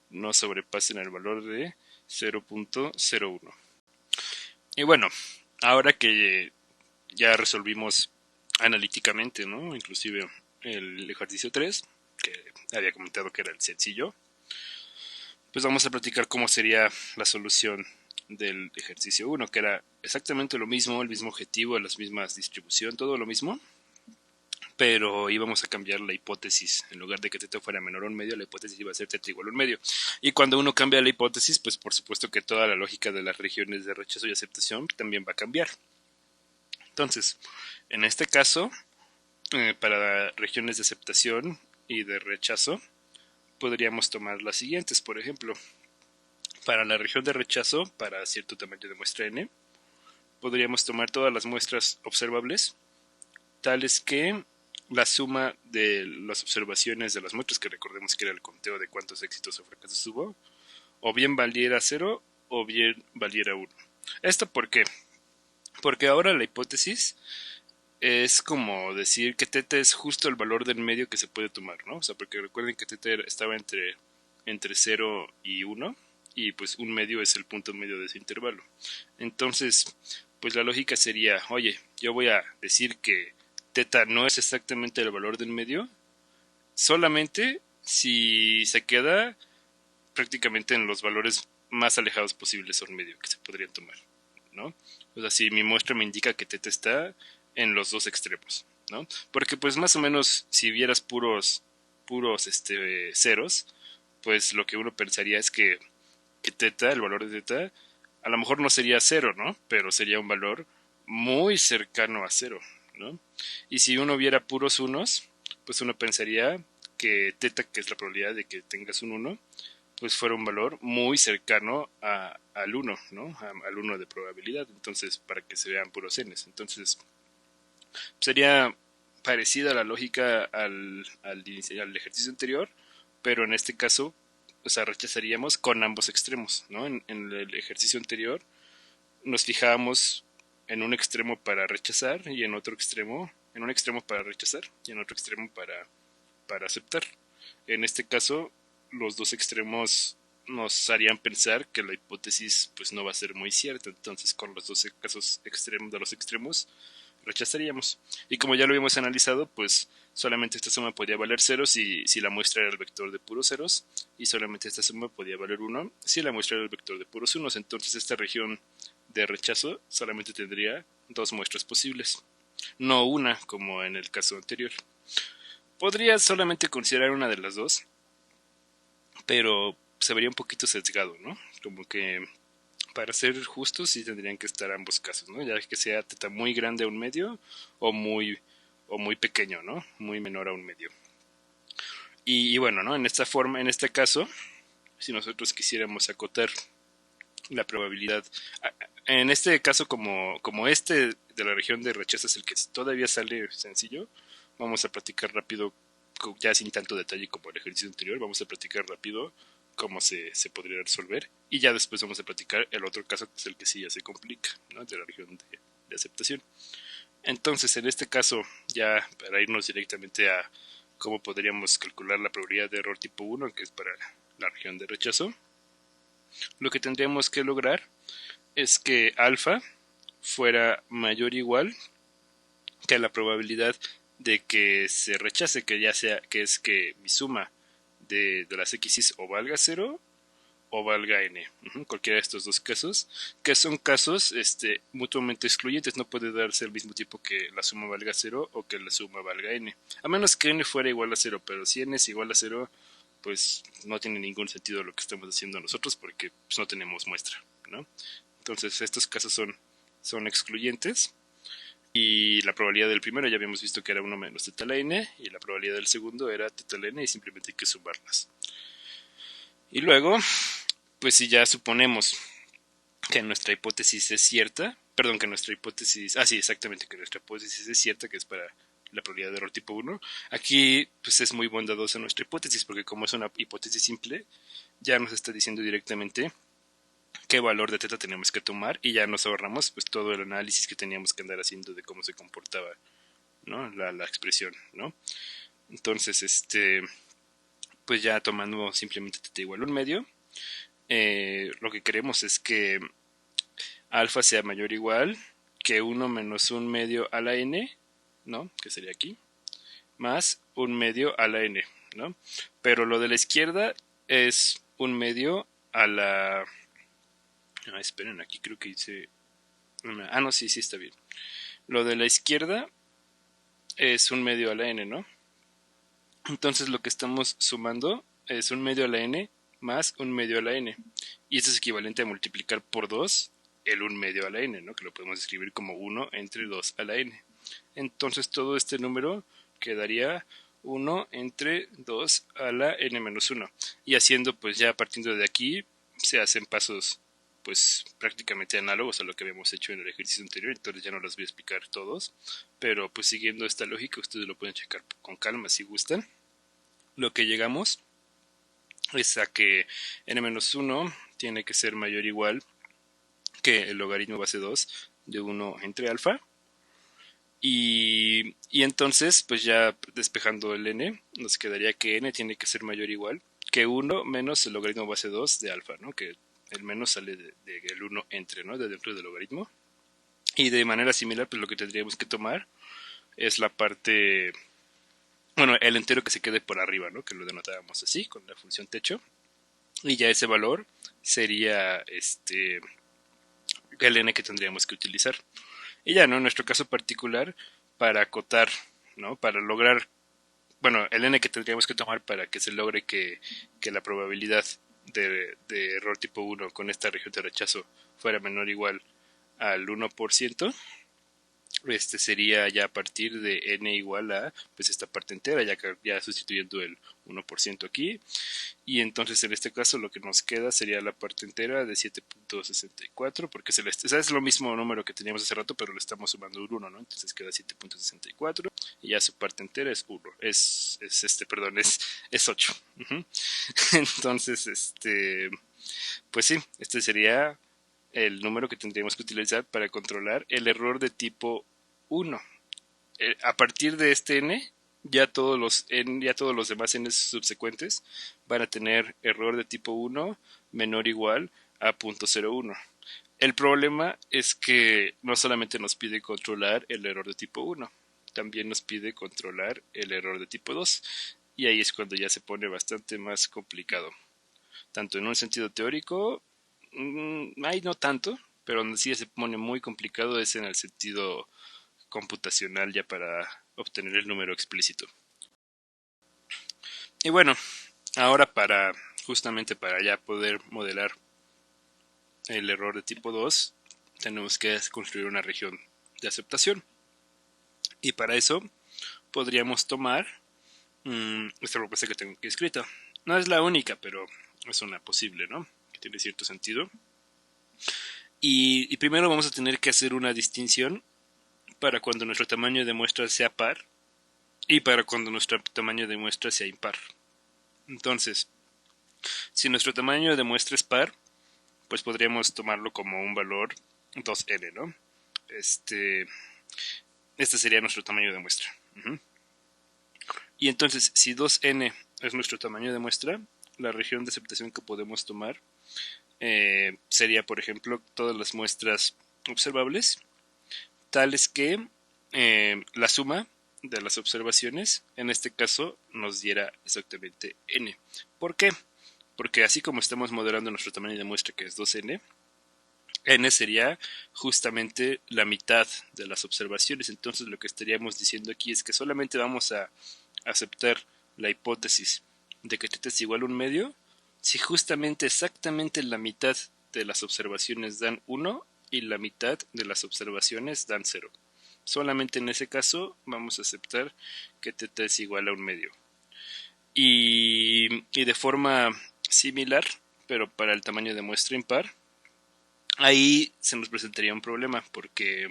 no sobrepasen el valor de 0.01. Y bueno, ahora que ya resolvimos analíticamente, ¿no? Inclusive el ejercicio 3, que había comentado que era el sencillo, pues vamos a platicar cómo sería la solución del ejercicio 1, que era exactamente lo mismo, el mismo objetivo, la misma distribución, todo lo mismo, pero íbamos a cambiar la hipótesis. En lugar de que θ fuera menor a 1/2, la hipótesis iba a ser θ igual a 1/2. Y cuando uno cambia la hipótesis, pues por supuesto que toda la lógica de las regiones de rechazo y aceptación también va a cambiar. Entonces, en este caso, Para regiones de aceptación y de rechazo, podríamos tomar las siguientes. Por ejemplo, para la región de rechazo, para cierto tamaño de muestra n, podríamos tomar todas las muestras observables, tales que la suma de las observaciones de las muestras, que recordemos que era el conteo de cuántos éxitos o fracasos hubo, o bien valiera 0 o bien valiera 1. ¿Esto por qué? Porque ahora la hipótesis es como decir que teta es justo el valor del medio que se puede tomar, ¿no? O sea, porque recuerden que teta estaba entre 0 y 1, y pues un medio es el punto medio de ese intervalo. Entonces, pues la lógica sería, oye, yo voy a decir que teta no es exactamente el valor del medio, solamente si se queda prácticamente en los valores más alejados posibles a un medio que se podrían tomar, ¿no? O sea, si mi muestra me indica que teta está en los dos extremos, ¿no? Porque pues más o menos si vieras puros ceros, pues lo que uno pensaría es que teta, el valor de teta, a lo mejor no sería cero, ¿no? Pero sería un valor muy cercano a cero, ¿no? Y si uno viera puros unos, pues uno pensaría que teta, que es la probabilidad de que tengas un 1, pues fuera un valor muy cercano al 1, ¿no? Al 1 de probabilidad, entonces, para que se vean puros n's. Entonces, sería parecida la lógica al ejercicio anterior, pero en este caso, o sea, rechazaríamos con ambos extremos, ¿no? En el ejercicio anterior nos fijábamos en un extremo para rechazar y en otro extremo, en un extremo para rechazar y en otro extremo para aceptar. En este caso, los dos extremos nos harían pensar que la hipótesis pues no va a ser muy cierta, entonces con los dos casos extremos de los extremos rechazaríamos. Y como ya lo habíamos analizado, pues solamente esta suma podía valer 0 si la muestra era el vector de puros ceros, y solamente esta suma podía valer 1 si la muestra era el vector de puros unos. Entonces esta región de rechazo solamente tendría dos muestras posibles, no una como en el caso anterior. Podría solamente considerar una de las dos, pero se vería un poquito sesgado, ¿no? Como que para ser justos sí tendrían que estar ambos casos, ¿no? Ya que sea teta muy grande a un medio o muy pequeño, ¿no? Muy menor a un medio. Y bueno, ¿no? En esta forma, en este caso, si nosotros quisiéramos acotar la probabilidad, en este caso como este de la región de rechazo es el que todavía sale sencillo, vamos a platicar rápido, ya sin tanto detalle como el ejercicio anterior, vamos a platicar rápido cómo se podría resolver, y ya después vamos a platicar el otro caso, que es el que sí ya se complica, ¿no? De la región de aceptación. Entonces, en este caso, ya para irnos directamente a cómo podríamos calcular la probabilidad de error tipo 1, que es para la región de rechazo, lo que tendríamos que lograr es que alfa fuera mayor o igual que la probabilidad de que se rechace, que ya sea, que es que mi suma de las x's o valga 0 o valga n. Cualquiera de estos dos casos, que son casos mutuamente excluyentes, no puede darse al mismo tiempo que la suma valga 0 o que la suma valga n. A menos que n fuera igual a 0, pero si n es igual a 0, pues no tiene ningún sentido lo que estamos haciendo nosotros porque pues, no tenemos muestra, ¿no? Entonces estos casos son excluyentes. Y la probabilidad del primero ya habíamos visto que era 1 menos teta la n, y la probabilidad del segundo era teta la n, y simplemente hay que sumarlas. Y luego, pues si ya suponemos que nuestra hipótesis es cierta, perdón, que nuestra hipótesis, sí, exactamente, que nuestra hipótesis es cierta, que es para la probabilidad de error tipo 1, aquí pues es muy bondadosa nuestra hipótesis, porque como es una hipótesis simple, ya nos está diciendo directamente qué valor de teta tenemos que tomar, y ya nos ahorramos pues todo el análisis que teníamos que andar haciendo de cómo se comportaba, ¿no? la expresión, ¿no? Entonces, pues ya tomando simplemente teta igual a un medio, lo que queremos es que alfa sea mayor o igual que 1 menos un medio a la n, ¿no? Que sería aquí, más un medio a la n, ¿no? Pero lo de la izquierda es un medio a la... esperen, aquí creo que hice una... no, sí, está bien. Lo de la izquierda es un medio a la n, ¿no? Entonces lo que estamos sumando es un medio a la n más un medio a la n. Y esto es equivalente a multiplicar por 2 el 1 medio a la n, ¿no? Que lo podemos escribir como 1 entre 2 a la n. Entonces todo este número quedaría 1 entre 2 a la n-1. Y haciendo, pues ya partiendo de aquí, se hacen pasos pues prácticamente análogos a lo que habíamos hecho en el ejercicio anterior, entonces ya no los voy a explicar todos, pero pues siguiendo esta lógica ustedes lo pueden checar con calma si gustan. Lo que llegamos es a que n-1 tiene que ser mayor o igual que el logaritmo base 2 de 1 entre alfa. Y entonces, pues ya despejando el n, nos quedaría que n tiene que ser mayor o igual que 1 menos el logaritmo base 2 de alfa, ¿no? Que el menos sale del 1 entre, ¿no? De dentro del logaritmo. Y de manera similar, pues lo que tendríamos que tomar es la parte, bueno, el entero que se quede por arriba, ¿no? Que lo denotábamos así, con la función techo. Y ya ese valor sería el n que tendríamos que utilizar. Y ya, ¿no? En nuestro caso particular, para acotar, ¿no? Para lograr, bueno, el n que tendríamos que tomar para que se logre que la probabilidad de error tipo 1 con esta región de rechazo fuera menor o igual al 1%, sería ya a partir de n igual a pues esta parte entera, ya sustituyendo el 1% aquí. Y entonces en este caso lo que nos queda sería la parte entera de 7.64, porque es lo mismo número que teníamos hace rato, pero le estamos sumando un 1, ¿no? Entonces queda 7.64 y ya su parte entera es 1, es 8. Entonces, pues sí, este sería el número que tendríamos que utilizar para controlar el error de tipo 1. A partir de este n, ya todos los demás n subsecuentes van a tener error de tipo 1 menor o igual a 0.01. El problema es que no solamente nos pide controlar el error de tipo 1, también nos pide controlar el error de tipo 2. Y ahí es cuando ya se pone bastante más complicado. Tanto en un sentido teórico, ahí no tanto, pero donde sí se pone muy complicado es en el sentido computacional ya para obtener el número explícito. Y bueno, ahora justamente para ya poder modelar el error de tipo 2, tenemos que construir una región de aceptación. Y para eso podríamos tomar esta propuesta que tengo aquí escrita. No es la única, pero es una posible, ¿no? Que tiene cierto sentido. Y primero vamos a tener que hacer una distinción para cuando nuestro tamaño de muestra sea par y para cuando nuestro tamaño de muestra sea impar. Entonces, si nuestro tamaño de muestra es par, pues podríamos tomarlo como un valor 2n, ¿no? Este sería nuestro tamaño de muestra. Y entonces, si 2n es nuestro tamaño de muestra, la región de aceptación que podemos tomar sería, por ejemplo, todas las muestras observables, tales que la suma de las observaciones, en este caso, nos diera exactamente n. ¿Por qué? Porque así como estamos modelando nuestro tamaño de muestra, que es 2n, n sería justamente la mitad de las observaciones. Entonces lo que estaríamos diciendo aquí es que solamente vamos a aceptar la hipótesis de que θ es igual a un medio si justamente exactamente la mitad de las observaciones dan 1 y la mitad de las observaciones dan 0. Solamente en ese caso vamos a aceptar que θ es igual a un medio. Y de forma similar, pero para el tamaño de muestra impar, ahí se nos presentaría un problema, porque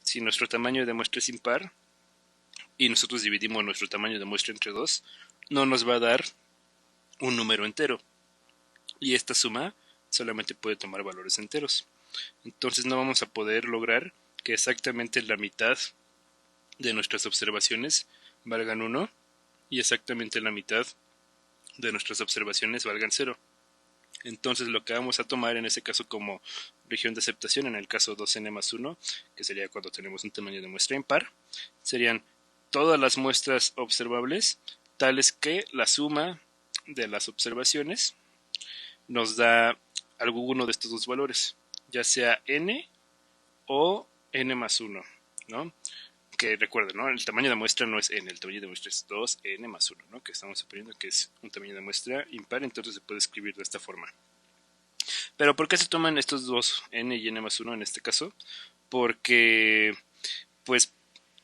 si nuestro tamaño de muestra es impar y nosotros dividimos nuestro tamaño de muestra entre 2, no nos va a dar un número entero. Y esta suma solamente puede tomar valores enteros. Entonces no vamos a poder lograr que exactamente la mitad de nuestras observaciones valgan 1 y exactamente la mitad de nuestras observaciones valgan 0. Entonces lo que vamos a tomar en ese caso como región de aceptación, en el caso 2n más 1, que sería cuando tenemos un tamaño de muestra impar, serían todas las muestras observables, tales que la suma de las observaciones nos da alguno de estos dos valores, ya sea n o n más 1, ¿no? Que recuerden, ¿no? El tamaño de muestra no es n, el tamaño de muestra es 2n más 1, ¿no? Que estamos suponiendo que es un tamaño de muestra impar, entonces se puede escribir de esta forma. Pero ¿por qué se toman estos dos, n y n más 1 en este caso? Porque, pues,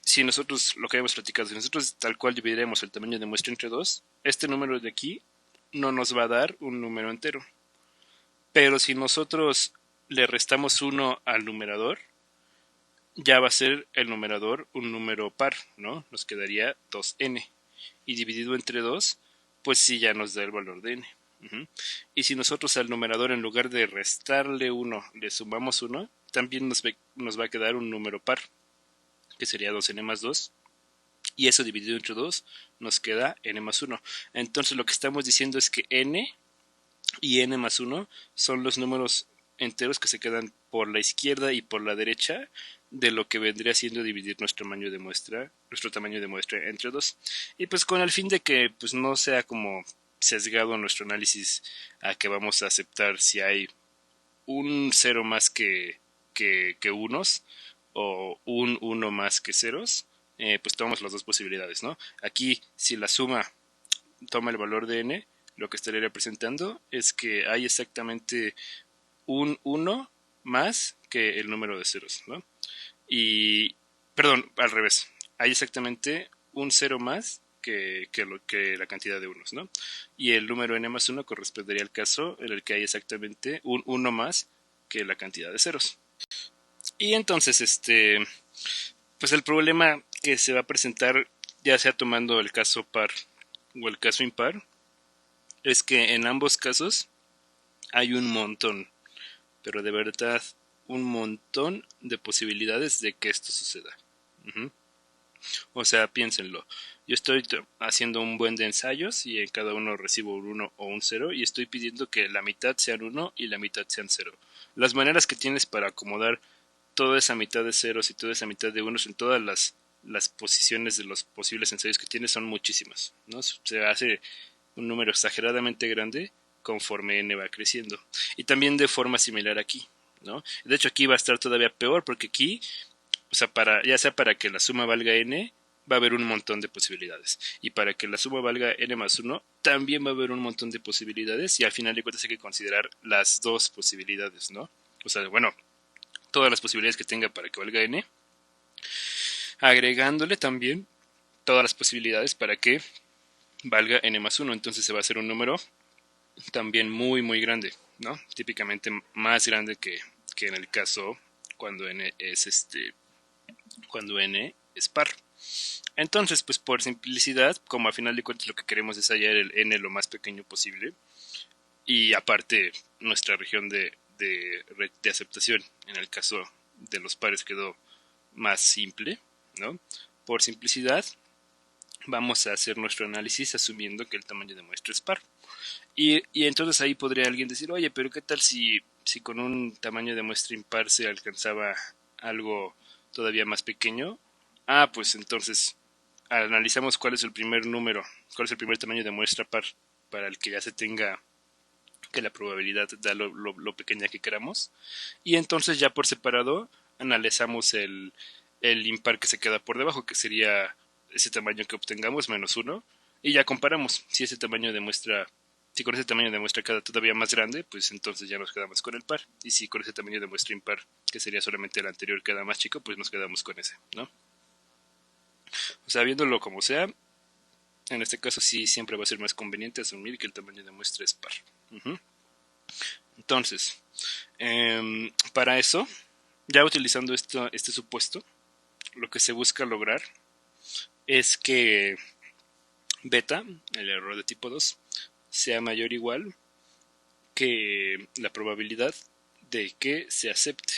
si nosotros, lo que habíamos platicado, si nosotros tal cual dividiremos el tamaño de muestra entre 2, este número de aquí no nos va a dar un número entero. Pero si nosotros le restamos 1 al numerador, ya va a ser el numerador un número par, ¿no? Nos quedaría 2n. Y dividido entre 2, pues sí ya nos da el valor de n. Y si nosotros al numerador, en lugar de restarle 1, le sumamos 1, también nos va a quedar un número par, que sería 2n más 2. Y eso dividido entre 2 nos queda n más 1. Entonces lo que estamos diciendo es que n y n más 1 son los números enteros que se quedan por la izquierda y por la derecha de lo que vendría siendo dividir nuestro tamaño de muestra entre 2. Y pues con el fin de que pues no sea como sesgado nuestro análisis a que vamos a aceptar si hay un 0 más que unos o un 1 más que ceros, pues tomamos las dos posibilidades, ¿no? Aquí, si la suma toma el valor de n, lo que estaría representando es que hay exactamente un 1 más que el número de ceros, ¿no? Y, perdón, al revés, hay exactamente un 0 más que la cantidad de unos, ¿no? Y el número n más 1 correspondería al caso en el que hay exactamente un 1 más que la cantidad de ceros. Y entonces, pues el problema que se va a presentar, ya sea tomando el caso par o el caso impar, es que en ambos casos hay un montón, pero de verdad un montón de posibilidades de que esto suceda. O sea, piénsenlo. Yo estoy haciendo un buen de ensayos y en cada uno recibo un 1 o un 0 y estoy pidiendo que la mitad sean 1 y la mitad sean 0. Las maneras que tienes para acomodar toda esa mitad de ceros y toda esa mitad de unos en todas las posiciones de los posibles ensayos que tienes son muchísimas, ¿no? Se hace un número exageradamente grande conforme n va creciendo. Y también de forma similar aquí, ¿no? De hecho aquí va a estar todavía peor porque aquí, o sea, ya sea para que la suma valga n, va a haber un montón de posibilidades. Y para que la suma valga n más 1, también va a haber un montón de posibilidades y al final de cuentas hay que considerar las dos posibilidades, ¿no? O sea, bueno, todas las posibilidades que tenga para que valga n, agregándole también todas las posibilidades para que valga n más 1. Entonces se va a hacer un número también muy muy grande, ¿no? Típicamente más grande que en el caso cuando n es par. Entonces, pues por simplicidad, como al final de cuentas lo que queremos es hallar el n lo más pequeño posible, y aparte nuestra región de aceptación en el caso de los pares quedó más simple, ¿no? Por simplicidad vamos a hacer nuestro análisis asumiendo que el tamaño de muestra es par. Y entonces ahí podría alguien decir, oye, pero ¿qué tal si con un tamaño de muestra impar se alcanzaba algo todavía más pequeño? Ah, pues entonces analizamos cuál es el primer número, cuál es el primer tamaño de muestra par para el que ya se tenga que la probabilidad da lo pequeña que queramos. Y entonces ya por separado analizamos el impar que se queda por debajo, que sería ese tamaño que obtengamos menos 1, y ya comparamos si ese tamaño de muestra, si con ese tamaño de muestra queda todavía más grande, pues entonces ya nos quedamos con el par, y si con ese tamaño de muestra impar, que sería solamente el anterior, queda más chico, pues nos quedamos con ese, ¿no? O sea, viéndolo como sea, en este caso sí siempre va a ser más conveniente asumir que el tamaño de muestra es par. Entonces, para eso, ya utilizando este supuesto, lo que se busca lograr es que beta, el error de tipo 2, sea mayor o igual que la probabilidad de que se acepte.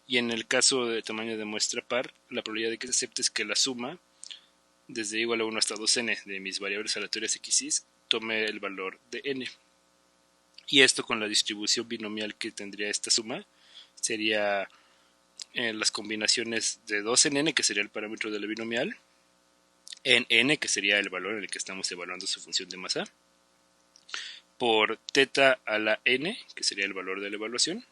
Y en el caso de tamaño de muestra par, la probabilidad de que se acepte es que la suma desde igual a 1 hasta 2n de mis variables aleatorias x tome el valor de n. Y esto con la distribución binomial que tendría esta suma sería las combinaciones de 2 en n, que sería el parámetro de la binomial, en n, que sería el valor en el que estamos evaluando su función de masa, por teta a la n, que sería el valor de la evaluación,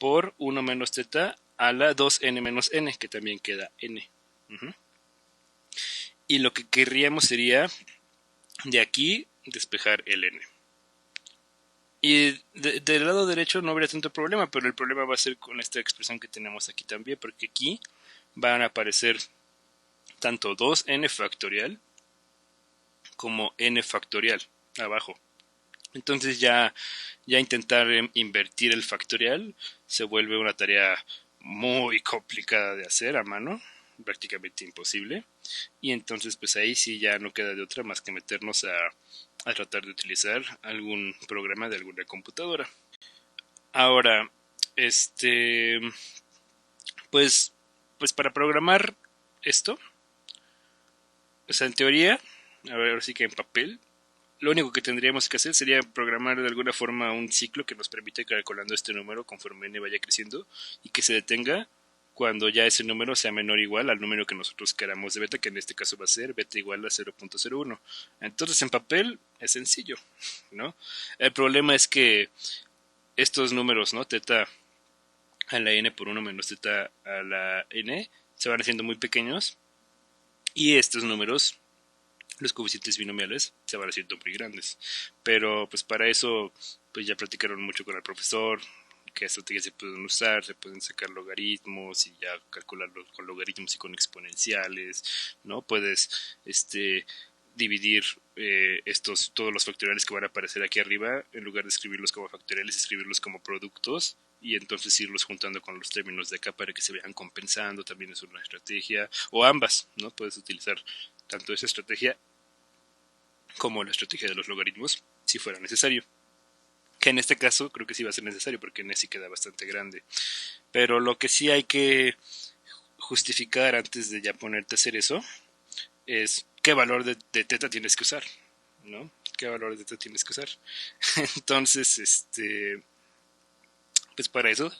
por 1 menos teta a la 2n menos n, que también queda n. Y lo que querríamos sería de aquí despejar el n. Y del lado derecho no habría tanto problema, pero el problema va a ser con esta expresión que tenemos aquí también, porque aquí van a aparecer tanto 2n factorial como n factorial abajo. Entonces ya intentar invertir el factorial se vuelve una tarea muy complicada de hacer a mano, prácticamente imposible. Y entonces pues ahí sí ya no queda de otra más que meternos a tratar de utilizar algún programa de alguna computadora. Ahora, pues para programar esto, o sea, en teoría, a ver, ahora sí que en papel, lo único que tendríamos que hacer sería programar de alguna forma un ciclo que nos permite ir calculando este número conforme n vaya creciendo y que se detenga cuando ya ese número sea menor o igual al número que nosotros queramos de beta, que en este caso va a ser beta igual a 0.01. Entonces en papel es sencillo, ¿no? El problema es que estos números, ¿no? Teta a la n por 1 menos teta a la n se van haciendo muy pequeños y estos números, los coeficientes binomiales, se van haciendo muy grandes. Pero pues para eso pues ya platicaron mucho con el profesor, qué estrategias se pueden usar, se pueden sacar logaritmos y ya calcularlos con logaritmos y con exponenciales, ¿no? Puedes dividir todos los factoriales que van a aparecer aquí arriba, en lugar de escribirlos como factoriales, escribirlos como productos y entonces irlos juntando con los términos de acá para que se vean compensando, también es una estrategia, o ambas, ¿no? Puedes utilizar tanto esa estrategia como la estrategia de los logaritmos, si fuera necesario. Que en este caso creo que sí va a ser necesario porque n sí queda bastante grande. Pero lo que sí hay que justificar antes de ya ponerte a hacer eso es qué valor de teta tienes que usar, ¿no? ¿Qué valor de teta tienes que usar? Entonces, pues para eso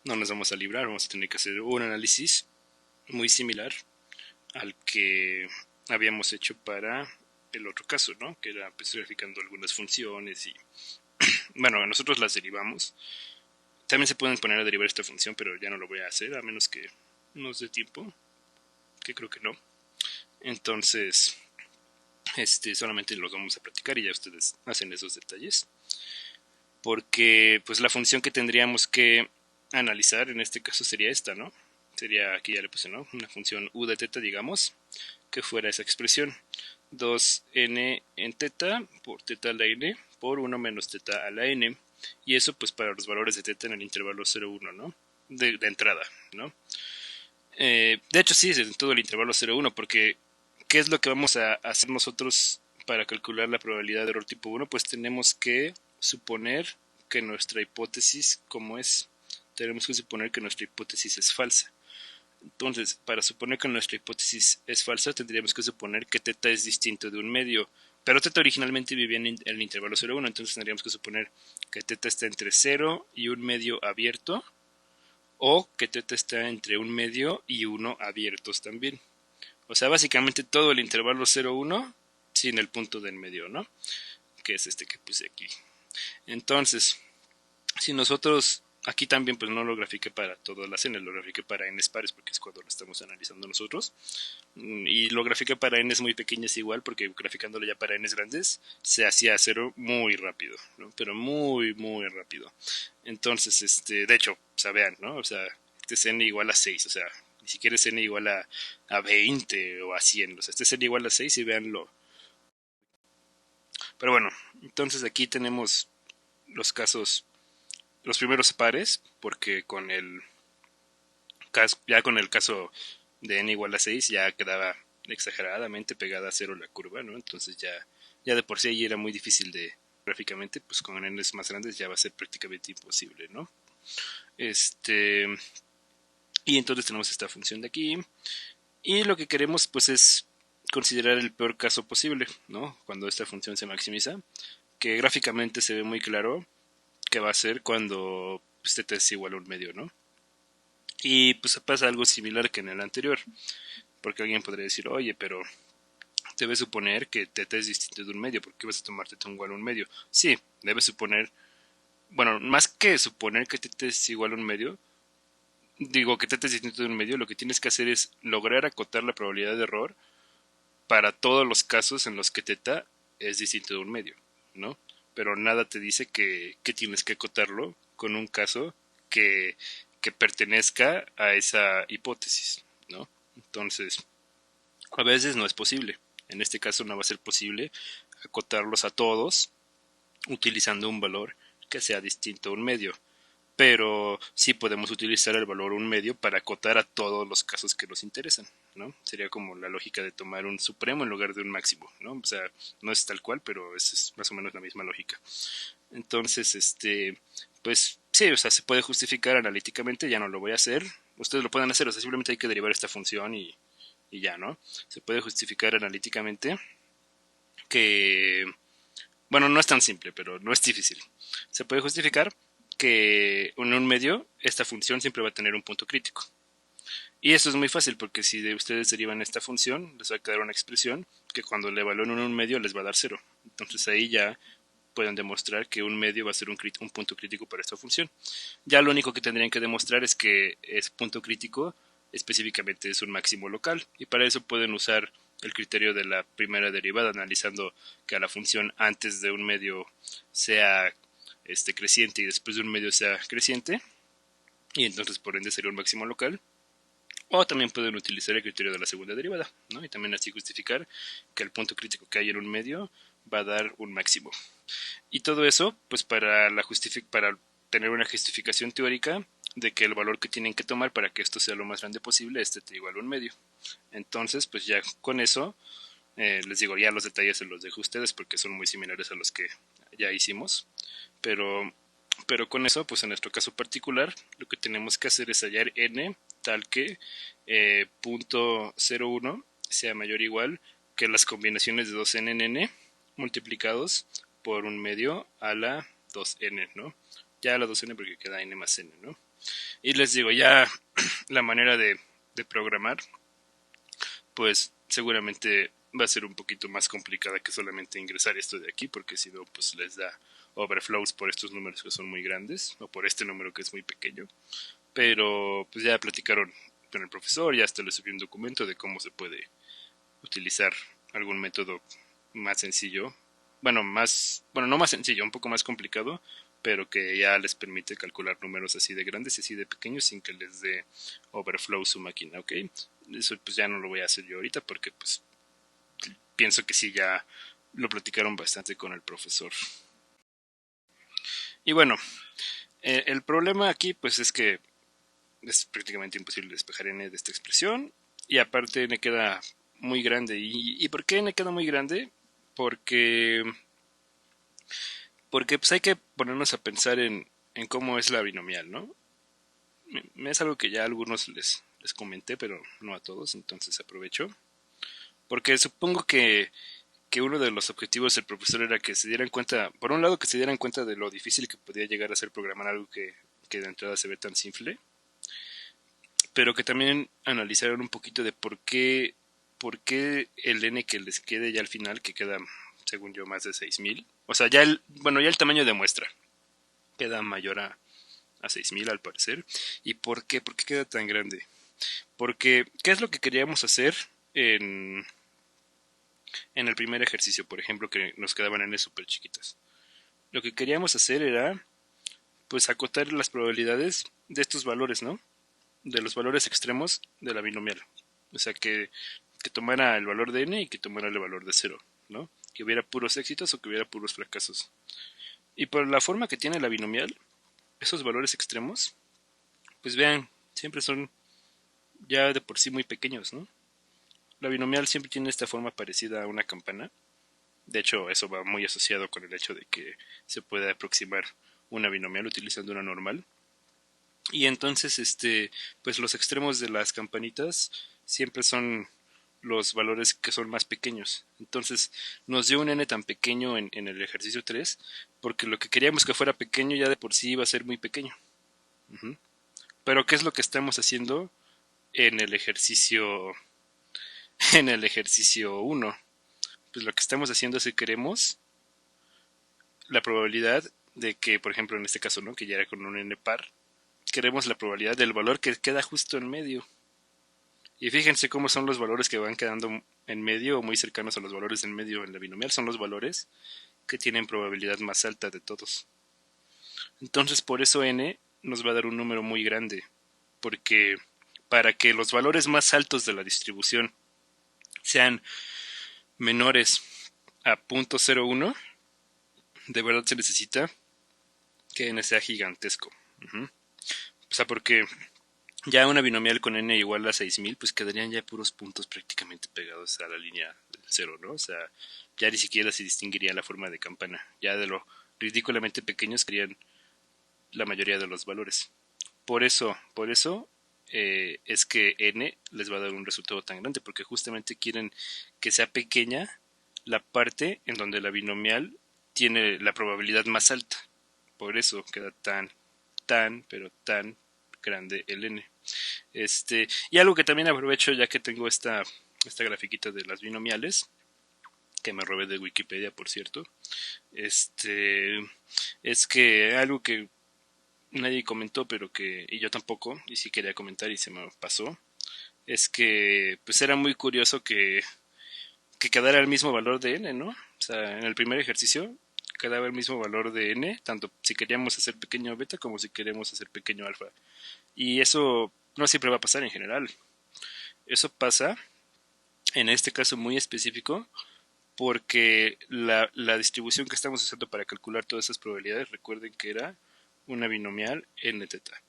no nos vamos a librar, vamos a tener que hacer un análisis muy similar al que habíamos hecho para el otro caso, ¿no? Que era pues verificando algunas funciones y bueno, nosotros las derivamos. También se pueden poner a derivar esta función, pero ya no lo voy a hacer a menos que nos dé tiempo, que creo que no. Entonces, solamente los vamos a practicar y ya ustedes hacen esos detalles. Porque pues la función que tendríamos que analizar en este caso sería esta, ¿no? Sería, aquí ya le puse, ¿no? Una función u de teta, digamos, que fuera esa expresión. 2n en teta por teta a la n por 1 menos teta a la n. Y eso pues para los valores de teta en el intervalo 0,1, ¿no? De entrada, ¿no? De hecho sí, en todo el intervalo 0,1, porque ¿qué es lo que vamos a hacer nosotros para calcular la probabilidad de error tipo 1? Pues tenemos que suponer que nuestra hipótesis, ¿cómo es? Tenemos que suponer que nuestra hipótesis es falsa. Entonces, para suponer que nuestra hipótesis es falsa, tendríamos que suponer que teta es distinto de un medio. Pero teta originalmente vivía en el intervalo 0,1, entonces tendríamos que suponer que teta está entre 0 y un medio abierto, o que teta está entre un medio y 1 abiertos también. O sea, básicamente todo el intervalo 0,1 sin el punto del medio, ¿no? Que es este que puse aquí. Entonces, si nosotros aquí también pues no lo grafiqué para todas las n, lo grafiqué para n pares porque es cuando lo estamos analizando nosotros. Y lo grafiqué para n muy pequeñas igual porque graficándolo ya para n grandes se hacía 0 muy rápido, ¿no? Pero muy rápido. Entonces, de hecho, o sea, vean, ¿no? O sea, este es n igual a 6, o sea, ni siquiera es n igual a 20 o a 100, o sea, este es n igual a 6 y veanlo. Pero bueno, entonces aquí tenemos los casos, los primeros pares, porque con el caso de n igual a 6 ya quedaba exageradamente pegada a 0 la curva, ¿no? Entonces ya de por sí ahí era muy difícil de gráficamente, pues con n más grandes ya va a ser prácticamente imposible, ¿no? Y entonces tenemos esta función de aquí y lo que queremos pues es considerar el peor caso posible, ¿no? Cuando esta función se maximiza, que gráficamente se ve muy claro que va a ser cuando teta es igual a un medio, ¿no? Y pues pasa algo similar que en el anterior, porque alguien podría decir, oye, pero debes suponer que teta es distinto de un medio, ¿por qué vas a tomar teta igual a un medio? Sí, debes suponer, bueno, más que suponer que teta es igual a un medio, digo que teta es distinto de un medio, lo que tienes que hacer es lograr acotar la probabilidad de error para todos los casos en los que teta es distinto de un medio, ¿no? Pero nada te dice que tienes que acotarlo con un caso que pertenezca a esa hipótesis, ¿no? Entonces, A veces no es posible. En este caso no va a ser posible acotarlos a todos utilizando un valor que sea distinto a un medio. Pero sí podemos utilizar el valor un medio para acotar a todos los casos que nos interesan, ¿no? Sería como la lógica de tomar un supremo en lugar de un máximo, ¿no? O sea, no es tal cual, pero es más o menos la misma lógica. Entonces, pues sí, o sea, se puede justificar analíticamente, ya no lo voy a hacer. Ustedes lo pueden hacer, o sea, simplemente hay que derivar esta función y ya, ¿no? Se puede justificar analíticamente que, bueno, no es tan simple, pero no es difícil. Se puede justificar que en un medio esta función siempre va a tener un punto crítico. Y eso es muy fácil porque si de ustedes derivan esta función, les va a quedar una expresión que cuando le evalúen en un medio les va a dar cero. Entonces ahí ya pueden demostrar que un medio va a ser un punto crítico para esta función. Ya lo único que tendrían que demostrar es que ese punto crítico específicamente es un máximo local, y para eso pueden usar el criterio de la primera derivada, analizando que a la función antes de un medio sea creciente y después de un medio sea creciente, y entonces por ende sería un máximo local. O también pueden utilizar el criterio de la segunda derivada, ¿no? Y también así justificar que el punto crítico que hay en un medio va a dar un máximo. Y todo eso, pues para tener una justificación teórica de que el valor que tienen que tomar para que esto sea lo más grande posible es igual a un medio. Entonces, pues ya con eso, les digo, ya los detalles se los dejo a ustedes porque son muy similares a los que ya hicimos. Pero, pero con eso, pues en nuestro caso particular, lo que tenemos que hacer es hallar n tal que punto 0,1 sea mayor o igual que las combinaciones de 2n en n multiplicados por un medio a la 2n, ¿no? Ya a la 2n porque queda n más n, ¿no? Y les digo, ya la manera de programar, pues seguramente va a ser un poquito más complicada que solamente ingresar esto de aquí, porque si no, pues les da overflows por estos números que son muy grandes, o por este número que es muy pequeño. Pero pues ya platicaron con el profesor, ya hasta les subió un documento de cómo se puede utilizar algún método más sencillo, bueno, no más sencillo, un poco más complicado, pero que ya les permite calcular números así de grandes y así de pequeños sin que les dé overflow su máquina, ¿ok? Eso pues ya no lo voy a hacer yo ahorita porque pues pienso que sí ya lo platicaron bastante con el profesor. Y bueno, el problema aquí pues es que es prácticamente imposible despejar n de esta expresión y aparte n queda muy grande. ¿Y por qué n queda muy grande? Porque pues hay que ponernos a pensar en cómo es la binomial, ¿no? Es algo que ya a algunos les comenté, pero no a todos, entonces aprovecho. Porque supongo que uno de los objetivos del profesor era que se dieran cuenta, por un lado que se dieran cuenta de lo difícil que podía llegar a ser programar algo que de entrada se ve tan simple, pero que también analizaron un poquito de por qué el n que les quede ya al final, que queda, según yo, más de 6000. O sea, ya ya el tamaño de muestra queda mayor a 6000 al parecer. ¿Y por qué? ¿Por qué queda tan grande? Porque, ¿qué es lo que queríamos hacer en el primer ejercicio, por ejemplo, que nos quedaban n súper chiquitas? Lo que queríamos hacer era, pues, acotar las probabilidades de estos valores, ¿no? De los valores extremos de la binomial. O sea, que tomara el valor de n y que tomara el valor de 0, ¿no? Que hubiera puros éxitos o que hubiera puros fracasos. Y por la forma que tiene la binomial, esos valores extremos, pues vean, siempre son ya de por sí muy pequeños, ¿no? La binomial siempre tiene esta forma parecida a una campana. De hecho, eso va muy asociado con el hecho de que se puede aproximar una binomial utilizando una normal. Y entonces, pues los extremos de las campanitas siempre son los valores que son más pequeños. Entonces, nos dio un n tan pequeño en el ejercicio 3 porque lo que queríamos que fuera pequeño ya de por sí iba a ser muy pequeño. Uh-huh. Pero ¿qué es lo que estamos haciendo en el ejercicio en el ejercicio 1? Pues lo que estamos haciendo es que queremos la probabilidad de que, por ejemplo, en este caso, ¿no? Que ya era con un n par, queremos la probabilidad del valor que queda justo en medio. Y fíjense cómo son los valores que van quedando en medio o muy cercanos a los valores en medio en la binomial. Son los valores que tienen probabilidad más alta de todos. Entonces por eso n nos va a dar un número muy grande. Porque para que los valores más altos de la distribución sean menores a 0.01, de verdad se necesita que n sea gigantesco. O sea, porque ya una binomial con n igual a 6000, pues quedarían ya puros puntos prácticamente pegados a la línea del cero, ¿no? O sea, ya ni siquiera se distinguiría la forma de campana. Ya de lo ridículamente pequeños serían la mayoría de los valores. Por eso es que n les va a dar un resultado tan grande, porque justamente quieren que sea pequeña la parte en donde la binomial tiene la probabilidad más alta. Por eso queda pero tan grande el n. Y algo que también aprovecho, ya que tengo esta grafiquita de las binomiales, que me robé de Wikipedia, por cierto, es que algo que nadie comentó, pero y yo tampoco, y sí quería comentar y se me pasó, es que pues era muy curioso que quedara el mismo valor de n, ¿no? O sea, en el primer ejercicio quedaba el mismo valor de n, tanto si queríamos hacer pequeño beta como si queremos hacer pequeño alfa. Y eso no siempre va a pasar en general. Eso pasa, en este caso muy específico, porque la distribución que estamos usando para calcular todas esas probabilidades, recuerden que era una binomial n teta.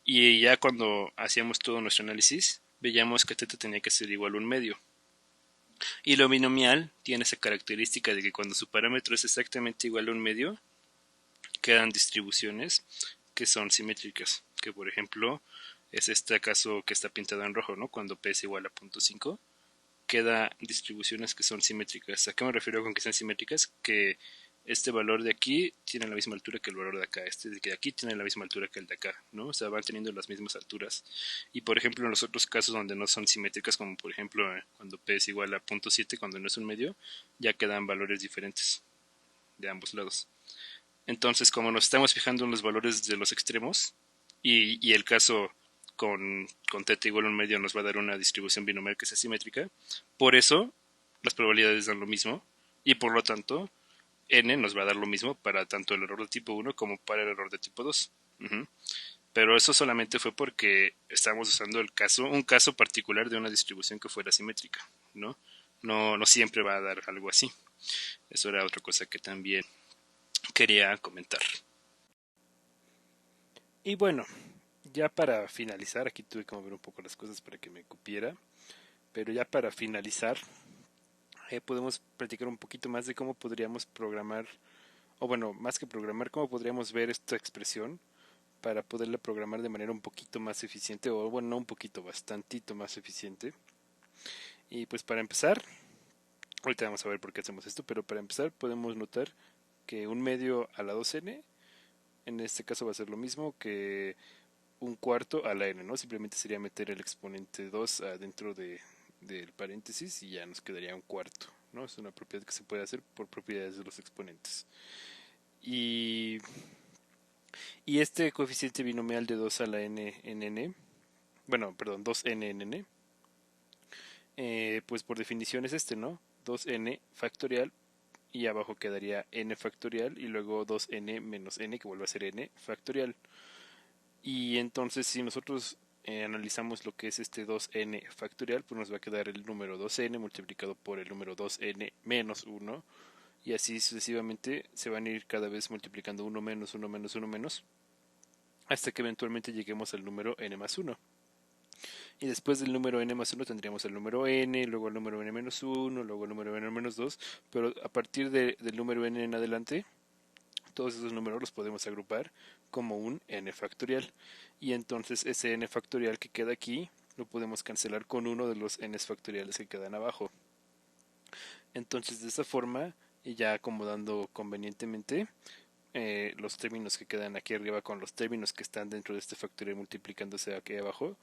Y ya cuando hacíamos todo nuestro análisis, veíamos que teta tenía que ser igual a un medio. Y lo binomial tiene esa característica de que cuando su parámetro es exactamente igual a un medio, quedan distribuciones que son simétricas. Que por ejemplo es este caso que está pintado en rojo, ¿no? Cuando p es igual a 0.5, queda distribuciones que son simétricas. ¿A qué me refiero con que sean simétricas? Que este valor de aquí tiene la misma altura que el valor de acá, este de aquí tiene la misma altura que el de acá, ¿no? O sea, van teniendo las mismas alturas. Y por ejemplo, en los otros casos donde no son simétricas, como por ejemplo cuando p es igual a 0.7, cuando no es un medio, ya quedan valores diferentes de ambos lados. Entonces, como nos estamos fijando en los valores de los extremos, y el caso con teta igual a un medio nos va a dar una distribución binomial que sea simétrica, por eso las probabilidades dan lo mismo, y por lo tanto n nos va a dar lo mismo para tanto el error de tipo 1 como para el error de tipo 2. Pero eso solamente fue porque estábamos usando un caso particular de una distribución que fuera simétrica, ¿no? No siempre va a dar algo así. Eso era otra cosa que también quería comentar. Y bueno, ya para finalizar, aquí tuve que mover un poco las cosas para que me cupiera, pero ya para finalizar, podemos platicar un poquito más de cómo podríamos programar, o bueno, más que programar, cómo podríamos ver esta expresión para poderla programar de manera un poquito más eficiente, o bueno, no un poquito, bastantito más eficiente. Y pues para empezar, ahorita vamos a ver por qué hacemos esto, pero para empezar podemos notar que un medio a la 2n, en este caso va a ser lo mismo que un cuarto a la n, ¿no? Simplemente sería meter el exponente 2 adentro del paréntesis y ya nos quedaría un cuarto, ¿no? Es una propiedad que se puede hacer por propiedades de los exponentes. Y, y este coeficiente binomial de 2 a la n en n, bueno, perdón, 2n en n, pues por definición es este, ¿no? 2n factorial y abajo quedaría n factorial y luego 2n menos n que vuelve a ser n factorial. Y entonces si nosotros analizamos lo que es este 2n factorial, pues nos va a quedar el número 2n multiplicado por el número 2n menos 1 y así sucesivamente se van a ir cada vez multiplicando 1 menos 1 menos 1 menos hasta que eventualmente lleguemos al número n más 1. Y después del número n más 1 tendríamos el número n, luego el número n menos 1, luego el número n menos 2, pero a partir del número n en adelante, todos esos números los podemos agrupar como un n factorial. Y entonces ese n factorial que queda aquí lo podemos cancelar con uno de los n factoriales que quedan abajo. Entonces de esta forma, y ya acomodando convenientemente los términos que quedan aquí arriba con los términos que están dentro de este factorial multiplicándose aquí abajo,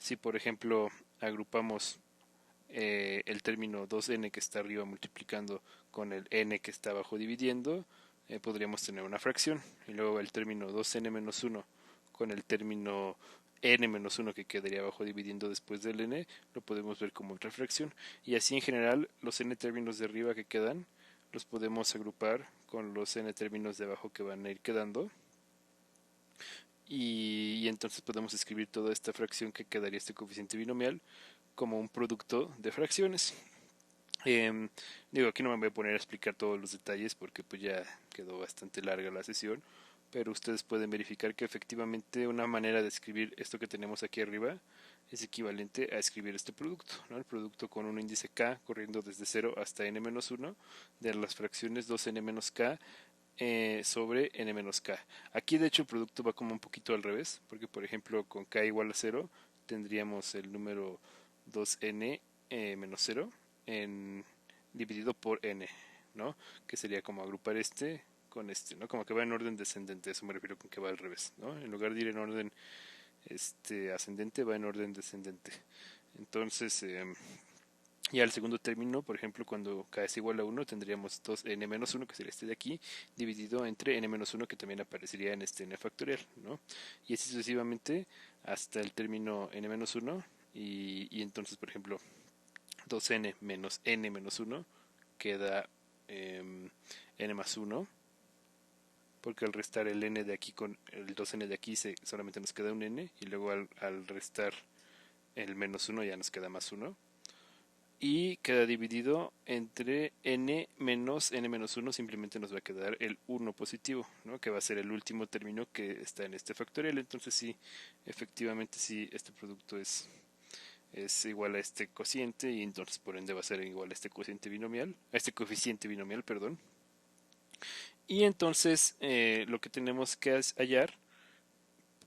si por ejemplo agrupamos el término 2n que está arriba multiplicando con el n que está abajo dividiendo, podríamos tener una fracción. Y luego el término 2n menos 1 con el término n menos 1 que quedaría abajo dividiendo después del n, lo podemos ver como otra fracción. Y así en general los n términos de arriba que quedan los podemos agrupar con los n términos de abajo que van a ir quedando. Y entonces podemos escribir toda esta fracción que quedaría este coeficiente binomial como un producto de fracciones. Em, Digo, aquí no me voy a poner a explicar todos los detalles porque pues ya quedó bastante larga la sesión, pero ustedes pueden verificar que efectivamente una manera de escribir esto que tenemos aquí arriba es equivalente a escribir este producto, ¿no? El producto con un índice k corriendo desde 0 hasta n-1 de las fracciones 2n-k sobre n-k. Aquí de hecho el producto va como un poquito al revés, porque por ejemplo con k igual a 0 tendríamos el número 2n menos 0 en, dividido por n, ¿no? Que sería como agrupar este con este, ¿no? Como que va en orden descendente, eso me refiero con que va al revés, ¿no? En lugar de ir en orden ascendente, va en orden descendente. Entonces, y al segundo término, por ejemplo, cuando k es igual a 1, tendríamos 2n-1, que sería este de aquí, dividido entre n-1, que también aparecería en este n factorial, ¿no? Y así sucesivamente hasta el término n-1, y entonces, por ejemplo, 2n menos n menos 1 queda n más 1, porque al restar el n de aquí con el 2n de aquí solamente nos queda un n, y luego al restar el menos 1 ya nos queda más 1, y queda dividido entre n menos n-1, simplemente nos va a quedar el 1 positivo, ¿no? Que va a ser el último término que está en este factorial. Entonces sí, efectivamente sí, este producto es igual a este cociente, y entonces por ende va a ser igual a este cociente binomial, a este coeficiente binomial, perdón. Y entonces lo que tenemos que hallar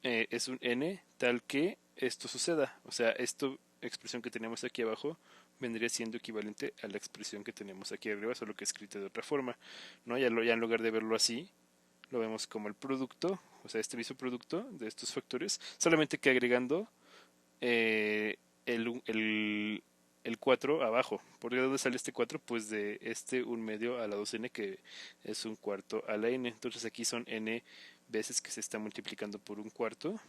es un n tal que esto suceda. O sea, esta expresión que tenemos aquí abajo vendría siendo equivalente a la expresión que tenemos aquí arriba, solo que escrita de otra forma, ¿no? Ya en lugar de verlo así, lo vemos como el producto, o sea, este mismo producto de estos factores, solamente que agregando eh, el 4 abajo. ¿Por dónde sale este 4? Pues de este 1/2 a la 2n, que es un cuarto a la n. Entonces aquí son n veces que se está multiplicando por un cuarto,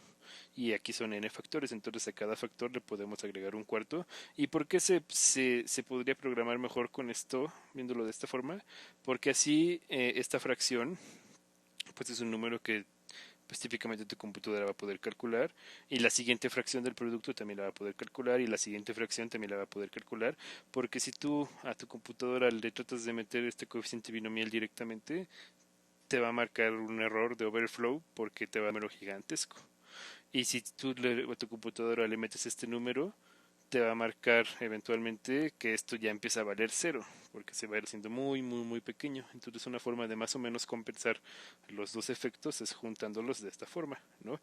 y aquí son n factores. Entonces a cada factor le podemos agregar un cuarto. ¿Y por qué se podría programar mejor con esto, viéndolo de esta forma? Porque así esta fracción pues es un número que pues típicamente tu computadora va a poder calcular, y la siguiente fracción del producto también la va a poder calcular, y la siguiente fracción también la va a poder calcular, porque si tú a tu computadora le tratas de meter este coeficiente binomial directamente, te va a marcar un error de overflow porque te va a dar un número gigantesco. Y si tú a tu computadora le metes este número, te va a marcar eventualmente que esto ya empieza a valer cero, porque se va a ir haciendo muy pequeño. Entonces una forma de más o menos compensar los dos efectos es juntándolos de esta forma, ¿no?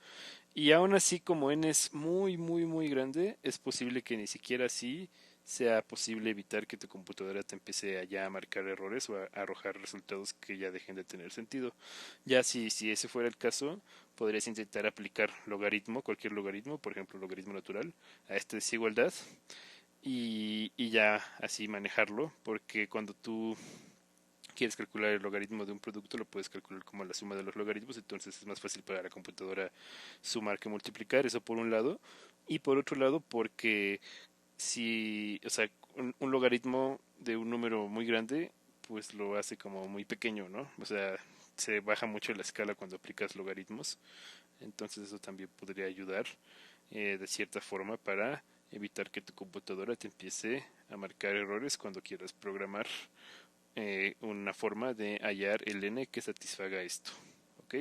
Y aún así, como n es muy grande, es posible que ni siquiera así sea posible evitar que tu computadora te empiece a ya a marcar errores o a arrojar resultados que ya dejen de tener sentido. Ya si ese fuera el caso, podrías intentar aplicar logaritmo, cualquier logaritmo, por ejemplo logaritmo natural, a esta desigualdad, y ya así manejarlo, porque cuando tú quieres calcular el logaritmo de un producto, lo puedes calcular como la suma de los logaritmos. Entonces es más fácil para la computadora sumar que multiplicar, eso por un lado. Y por otro lado, porque si, o sea, un logaritmo de un número muy grande, pues lo hace como muy pequeño, ¿no? O sea, se baja mucho la escala cuando aplicas logaritmos. Entonces eso también podría ayudar de cierta forma para evitar que tu computadora te empiece a marcar errores cuando quieras programar una forma de hallar el n que satisfaga esto. ¿Ok?